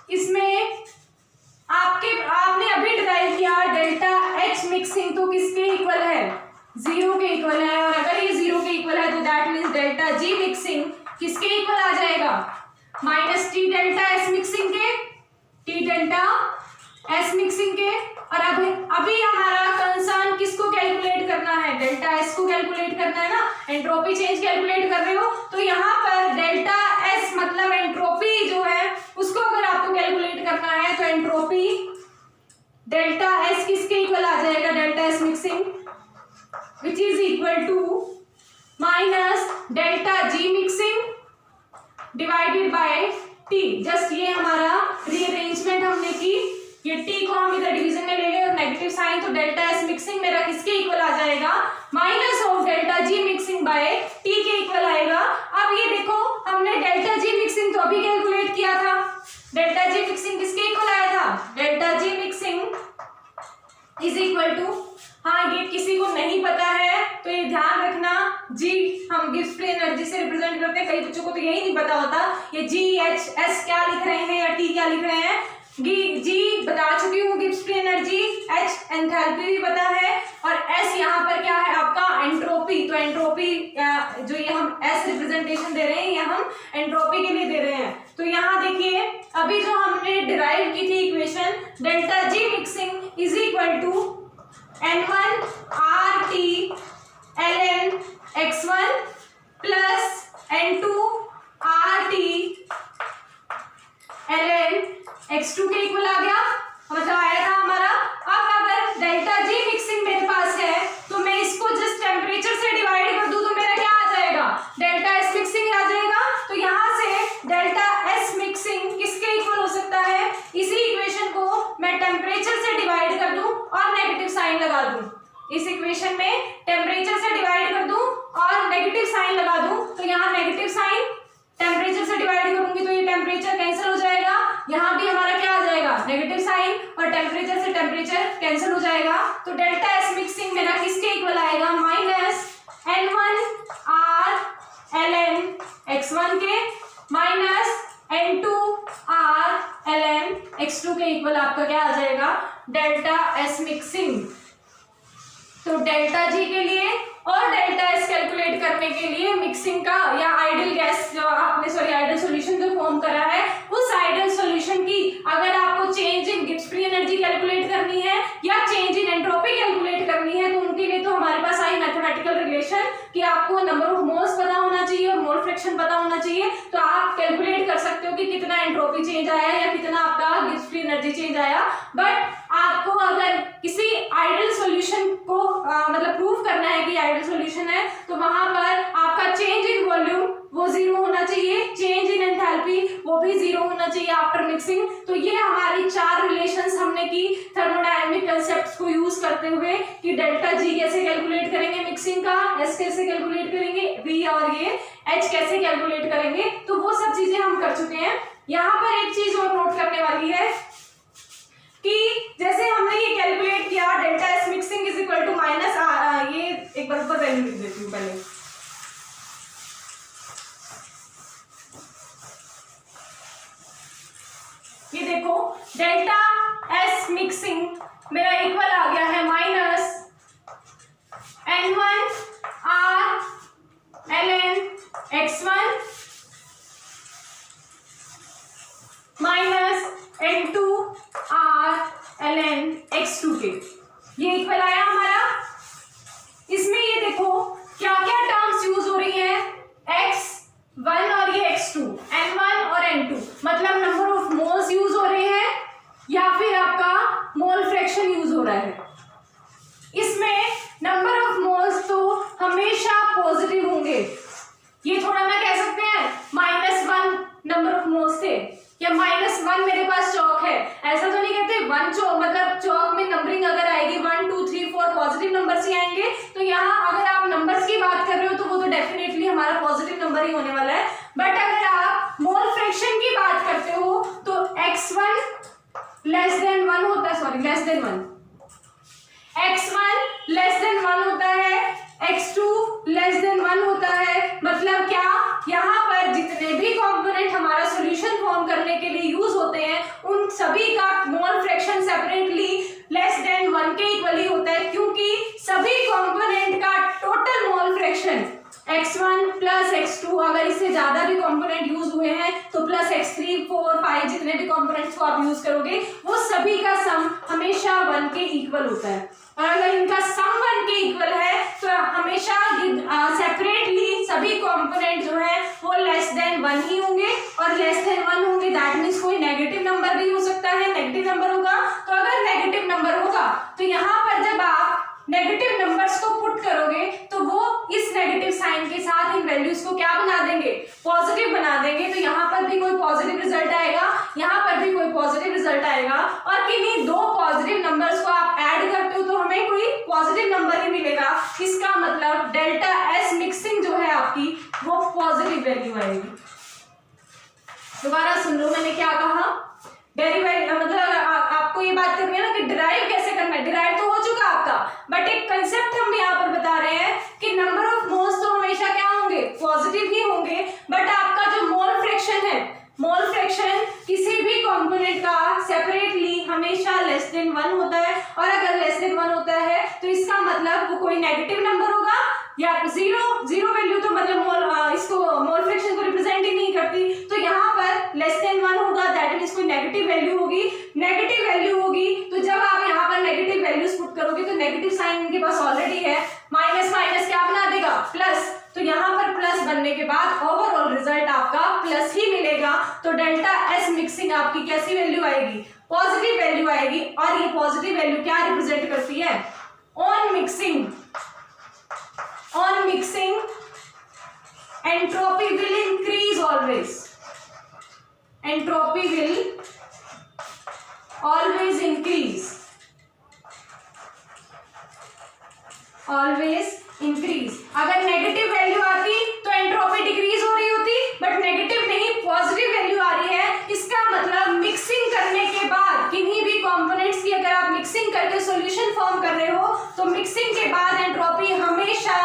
इसमें आपने अभी डिराइव किया डेल्टा एच मिक्सिंग, तो किसके इक्वल है, 0 के इक्वल है, और अगर ये 0 के इक्वल है तो that means delta G mixing किसके इक्वल आ जाएगा, minus T delta S mixing के, टी डेल्टा एस मिक्सिंग के। और अभी हमारा कंसर्न किसको कैलकुलेट करना है, डेल्टा एस को कैलकुलेट करना है ना, एंट्रोपी चेंज कैलकुलेट कर रहे हो। तो यहाँ पर डेल्टा एस मतलब एंट्रोपी जो है उसको अगर आपको कैलकुलेट करना है तो एंट्रोपी डेल्टा एस किसके इक्वल आ जाएगा, delta S mixing which is equal to minus delta G mixing divided by T. Just ये हमारा रीअरेंजमेंट हमने की, ये टी को हम इधर डिवीजन में ले गए और नेगेटिव साइन, तो डेल्टा एस मिक्सिंग मेरा किसके इक्वल आ जाएगा, minus of delta G mixing by T के इक्वल आएगा। अब ये देखो, हमने डेल्टा जी मिक्सिंग तो अभी कैलकुलेट किया था, डेल्टा जी मिक्सिंग किसके इक्वल आया था, delta G mixing is equal to, हाँ ये किसी को नहीं पता है तो ये ध्यान रखना, जी हम गिब्स फ्री एनर्जी से रिप्रेजेंट करते हैं, कई बच्चों को तो यही नहीं पता होता ये जी एच एस क्या लिख रहे हैं या टी क्या लिख रहे हैं। जी बता चुकी हूँ Gibbs free energy, H enthalpy भी पता है, और एस यहाँ पर क्या है आपका एंट्रोपी। तो एंट्रोपी जो ये हम एस रिप्रेजेंटेशन दे रहे हैं ये हम एंट्रोपी के लिए दे रहे हैं। तो यहाँ देखिए, अभी जो हमने डिराइव की थी equation, delta G mixing is equal to N1 RT ln x1 plus N2 RT ln x2 के इक्वल आ गया, मतलब आया था हमारा। अब अगर डेल्टा जी मिक्सिंग मेरे पास है तो मैं इसको जस्ट टेम्परेचर से डिवाइड कर दूं तो मेरा क्या आ जाएगा, डेल्टा एस मिक्सिंग आ जाएगा। तो यहाँ से डेल्टा एस मिक्सिंग किसके इक्वल हो सकता है, इसी इक्वेशन को मैं टेम्परेचर से डिवाइड कर दूं और नेगेटिव साइन लगा दूं, इस इक्वेशन में टेम्परेचर से डिवाइड कर दूं और नेगेटिव साइन लगा दूं, तो यहाँ नेगेटिव साइन टेम्परेचर कैंसिल हो जाएगा, यहाँ भी हमारा क्या आ जाएगा नेगेटिव साइन, और टेम्परेचर से टेम्परेचर कैंसिल हो जाएगा। तो डेल्टा एस मिक्सिंग मेरा किसके इक्वल आएगा, माइनस N1R ln x1 के माइनस N2R ln x2 के इक्वल आपका क्या आ जाएगा, डेल्टा एस मिक्सिंग। तो डेल्टा जी के लिए और डेल्टा एस कैलकुलेट करने के लिए मिक्सिंग का या आइडियल गैस जो आपने आइडियल सॉल्यूशन जो फॉर्म करा है, उस आइडियल सॉल्यूशन की अगर आपको change in Gibbs free energy calculate करनी है या चेंज इन एंट्रोपी कैलकुलेट करनी है, तो उनके लिए तो हमारे पास आई मैथमेटिकल रिलेशन कि आपको नंबर ऑफ मोल्स पता होना चाहिए और मोल फ्रैक्शन पता होना चाहिए। तो आप कैलकुलेट कर सकते हो कि कितना एंट्रोपी चेंज आया या कितना आपका गिब्स फ्री एनर्जी चेंज आया। बट आपको अगर किसी आइडियल सॉल्यूशन को मतलब प्रूव करना है कि आइडियल सॉल्यूशन है, तो वहां पर आपका चेंज इन वॉल्यूम वो जीरो होना चाहिए, चेंज इन एंथैल्पी वो भी जीरो होना चाहिए आफ्टर मिक्सिंग। तो ये हमारी चार रिलेशंस हमने की थर्मोडायनामिक कंसेप्ट्स को यूज करते हुए कि डेल्टा जी कैसे कैलकुलेट करेंगे मिक्सिंग का, एस कैसे कैलकुलेट करेंगे, वी और ये एच कैसे कैलकुलेट करेंगे, तो वो सब चीजें हम कर चुके हैं। यहाँ पर एक चीज और नोट करने वाली है कि जैसे हमने ये कैलकुलेट किया delta S mixing is equal to minus ये एक बार ऊपर वैल्यू लिख देती हूँ पहले, ये देखो डेल्टा एस मिक्सिंग मेरा इक्वल आ गया है minus N1R ln x1 minus N2R ln x2 के, ये इक्वल आया हमारा। इसमें ये देखो क्या क्या टर्म्स यूज हो रही है, x1 और ये x2, N1 और N2, मतलब नंबर ऑफ मोल्स यूज हो रहे हैं या फिर आपका मोल फ्रैक्शन यूज हो रहा है। इसमें नंबर ऑफ मोल्स तो हमेशा पॉजिटिव होंगे, ये थोड़ा ना कह सकते हैं -1 नंबर ऑफ मोल्स थे या -1 मेरे पास चौक है, ऐसा तो नहीं कहते। 1 चौक मतलब चौक में नंबरिंग अगर आएगी 1 2 3 4 पॉजिटिव नंबर्स ही आएंगे। तो यहाँ अगर आप नंबर्स की बात कर रहे हो तो वो तो डेफिनेटली हमारा पॉजिटिव नंबर ही होने वाला है। बट अगर आप मोल फ्रैक्शन की बात करते हो तो x1 लेस देन 1 होता है, less than 1, x1 less than 1 होता है, x2 लेस देन 1 होता है। मतलब क्या, यहाँ पर जितने भी कंपोनेंट हमारा सॉल्यूशन फॉर्म करने के लिए यूज होते हैं उन सभी का mole fraction separately less than 1 के इक्वल ही होता है, क्योंकि सभी कंपोनेंट का total mole fraction x1 plus x2, अगर इससे ज्यादा भी कंपोनेंट यूज हुए हैं तो प्लस x3 4 5 जितने भी कंपोनेंट्स को आप यूज करोगे वो सभी का सम हमेशा 1 के इक्वल होता है। और अगर इनका सम 1 के इक्वल है तो हमेशा सेपरेटली सभी कंपोनेंट जो है वो लेस देन 1 ही होंगे, और लेस देन 1 होंगे दैट मीन्स कोई नेगेटिव नंबर भी हो सकता है, नेगेटिव नंबर होगा। तो अगर नेगेटिव नंबर होगा तो यहाँ पर जब आप नेगेटिव नंबर्स को पुट करोगे तो वो इस नेगेटिव साइन के साथ इन वैल्यूज को क्या बना देंगे, पॉजिटिव बना देंगे। तो यहाँ पर भी कोई पॉजिटिव रिजल्ट आएगा, यहाँ पर भी कोई पॉजिटिव रिजल्ट आएगा, और किन्हीं दो पॉजिटिव नंबर्स को आप ऐड करते हो तो हमें कोई पॉजिटिव नंबर ही मिलेगा। इसका मतलब डेल्टा एस मिक्सिंग जो है आपकी वो पॉजिटिव वैल्यू आएगी। दोबारा सुन लो मैंने क्या कहा, डेरिवेटिव मतलब आपको ये बात करनी है ना कि डिराइव कैसे करना है, डिराइव तो हो चुका आपका, बट एक कंसेप्ट हम यहाँ पर बता रहे हैं कि नंबर ऑफ मोल्स तो हमेशा क्या होंगे, पॉजिटिव ही होंगे। बट आपका जो मोल फ्रैक्शन है, मोल फ्रैक्शन किसी भी कंपोनेंट का सेपरेटली हमेशा लेस देन 1 होता है, और अगर लेस देन 1 होता है तो इसका मतलब वो कोई नेगेटिव नंबर होगा या जीरो वैल्यू, तो मतलब इसको मोल फ्रैक्शन को रिप्रेजेंट ही नहीं करती। तो यहाँ पर लेस देन 1 होगा दैट मींस कोई नेगेटिव वैल्यू होगी, नेगेटिव वैल्यू होगी। तो जब आप यहाँ पर नेगेटिव वैल्यूज पुट करोगे तो नेगेटिव साइन इनके पास ऑलरेडी है, माइनस माइनस क्या बना देगा, प्लस। तो यहाँ पर प्लस बनने के बाद ओवरऑल रिजल्ट आपका प्लस ही मिलेगा। तो डेल्टा एस मिक्सिंग आपकी कैसी वैल्यू आएगी, पॉजिटिव वैल्यू आएगी। और ये पॉजिटिव वैल्यू क्या रिप्रेजेंट करती है, on mixing entropy will increase always, entropy will always increase, अगर नेगेटिव वैल्यू आती तो एंट्रोपी डिक्रीज हो रही होती, बट नेगेटिव नहीं, पॉजिटिव वैल्यू आ रही है इसके बाद एंट्रोपी हमेशा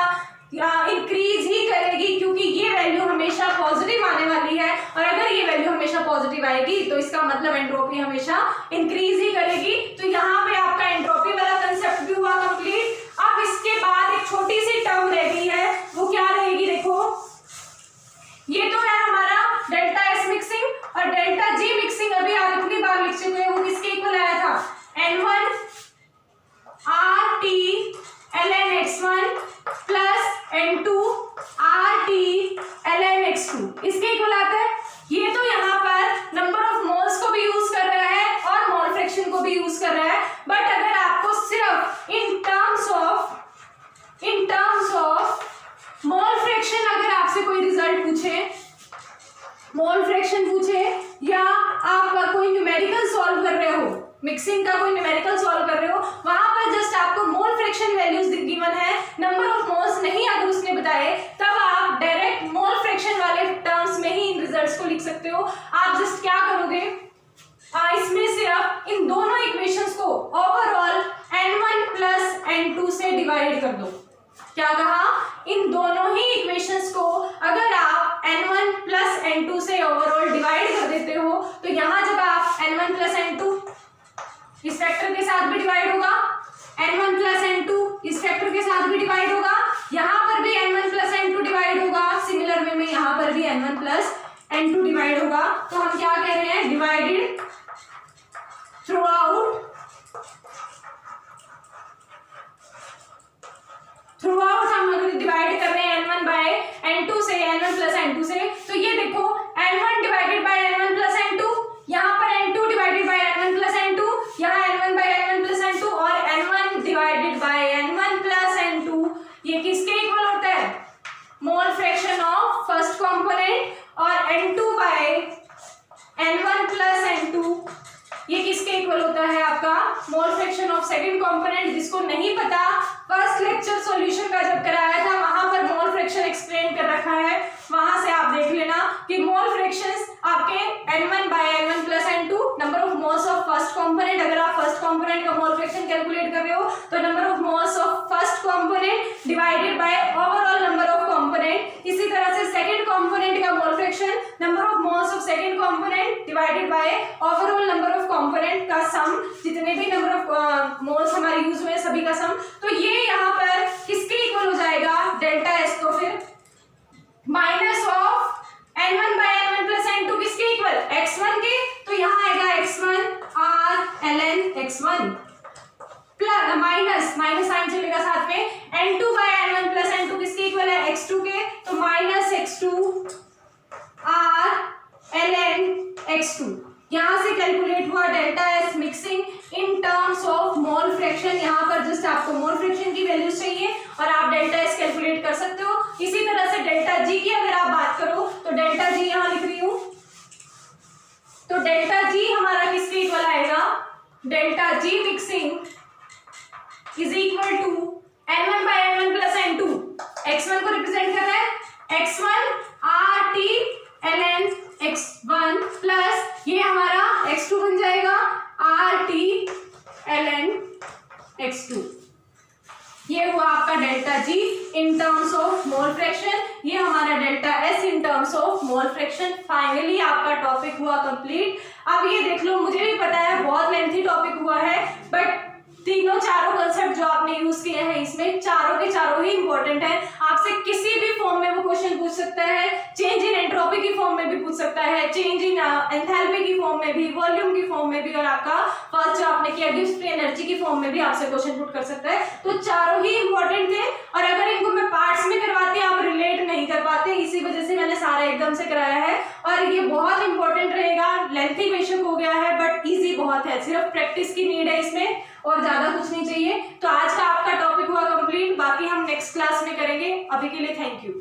इंक्रीज ही करेगी, क्योंकि ये वैल्यू हमेशा पॉजिटिव आने वाली है, और अगर ये वैल्यू हमेशा पॉजिटिव आएगी तो इसका मतलब एंट्रोपी हमेशा इंक्रीज ही करेगी। तो यहाँ पे आपका एंट्रोपी वाला कंसेप्ट भी हुआ कंप्लीट। अब इसके बाद एक छोटी सी टर्म रह गई है, वो क्या रहेगी, देखो ये तो है हमारा डेल्टा एस मिक्सिंग, और डेल्टा जी मिक्सिंग अभी आप इतनी बार लिख चुके हैं, वो किसके इक्वल आया था, N1 RT ln x1 plus N2 RT ln x2 इसके इक्वल आता है। ये तो यहाँ पर नंबर ऑफ मोल्स को भी यूज कर रहा है और मोल फ्रैक्शन को भी यूज कर रहा है, बट अगर आपको सिर्फ in terms of mole fraction अगर आपसे कोई रिजल्ट पूछे, मोल फ्रैक्शन पूछे, या आप कोई न्यूमेरिकल सॉल्व कर रहे हो, मिक्सिंग का कोई न्यूमेरिकल सॉल्व कर रहे हो, वहां पर जस्ट आपको मोल फ्रैक्शन वैल्यूज गिवन है, नंबर ऑफ मोल्स नहीं अगर उसने बताए, तब आप डायरेक्ट मोल फ्रैक्शन वाले टर्म्स में ही इन रिजल्ट्स को लिख सकते हो। आप जस्ट क्या करोगे, इसमें सिर्फ इन दोनों इक्वेशंस को ओवरऑल N1 प्लस N2 से डिवाइड कर दो। क्या कहा, इन दोनों ही इक्वेशंस को अगर आप N1 प्लस N2 से ओवरऑल डिवाइड कर देते हो, तो यहाँ जब आप N1 प्लस N2 इस फैक्टर के साथ भी डिवाइड होगा, N1 प्लस N2 इस फैक्टर के साथ भी डिवाइड होगा, यहाँ पर भी N1 प्लस N2 डिवाइड होगा, सिमिलर वे में यहाँ पर भी N1 प्लस N2 डिवाइड होगा। तो हम क्या कह रहे हैं, डिवाइडेड थ्रू आउट हम अगर डिवाइड कर रहे हैं N1 बाय N2 से, N1 प्लस N2 से, तो ये देखो N1 divided by N1 plus N2, यहाँ पर N2 divided by N1 plus N2, यहाँ N1 by N1 plus N2, और N1 divided by N1 plus N2, ये किसके इक्वल होता है, mole fraction of first component, और N2 bye N1 plus N2 ये किसके इक्वल होता है, आपका mole fraction of second component. जिसको नहीं पता, फर्स्ट लेक्चर सॉल्यूशन का जब कराया था वहां पर मोल फ्रैक्शन एक्सप्लेन कर रखा है, वहां से आप देख लेना कि मोल फ्रैक्शंस आपके N1 by N1 plus N2 number of moles of first component. अगर आप फर्स्ट कंपोनेंट का मोल फ्रैक्शन कैलकुलेट कर रहे हो तो number of moles of first component divided by overall number of component. इसी तरह से सेकंड कंपोनेंट का mole fraction number of moles of second component divided by overall number of component का सम, जितने भी नंबर ऑफ मोल्स हमारे use हुए सभी का सम। तो ये यहाँ पर किसके इक्वल हो जाएगा, डेल्टा एस, तो फिर minus of N1 by N1 plus N2 किसके इक्वल, x1 के, तो यहाँ आएगा x1 R ln x1 plus minus sign चलेगा साथ में, N2 bye N1 plus N2 किसके इक्वल है, x2 के, तो minus x2 R ln x2। यहाँ से कैलकुलेट हुआ delta S mixing in terms of mole fraction. यहाँ पर जस्ट आपको मोल फ्रैक्शन की वैल्यू चाहिए और आप डेल्टा एस कैलकुलेट कर सकते हो। इसी तरह से डेल्टा जी की अगर आप बात करो तो डेल्टा जी यहाँ लिख रही हूँ, तो डेल्टा जी हमारा किसके इक्वल आएगा, delta G mixing is equal to N1 by N1 plus N2, x1 को रिप्रेजेंट कर रहा है x1 RT ln x1 plus ये हमारा x2 बन जाएगा RT ln x2। ये हुआ आपका delta G in terms of mole fraction, ये हमारा delta S in terms of mole fraction. Finally आपका टॉपिक हुआ कंप्लीट। अब ये देख लो, मुझे भी पता है बहुत लेंथी टॉपिक हुआ है, बट तीनों चारों कंसेप्ट जो आपने यूज किए हैं इसमें चारों के चारों ही इंपॉर्टेंट है। आपसे किसी भी फॉर्म में वो क्वेश्चन पूछ सकता है, चेंज इन एंट्रोपी की फॉर्म में भी पूछ सकता है, चेंज इन एंथैल्पी की फॉर्म में भी, वॉल्यूम की फॉर्म में भी, और आपका फर्स्ट जो आपने किया गिव्स फ्री एनर्जी की फॉर्म में भी आपसे क्वेश्चन पुट कर सकता है। तो चारों ही इंपॉर्टेंट थे, और अगर इनको मैं पार्ट्स में करवाती आप रिलेट नहीं कर पाते, इसी वजह से मैंने सारा एकदम से कराया है। और ये बहुत इंपॉर्टेंट रहेगा, लेंथी बेशक हो गया है बट ईजी बहुत है, सिर्फ प्रैक्टिस की नीड है इसमें और ज्यादा कुछ नहीं चाहिए। तो आज का आपका टॉपिक हुआ कंप्लीट, बाकी हम नेक्स्ट क्लास में करेंगे। अभी के लिए थैंक यू।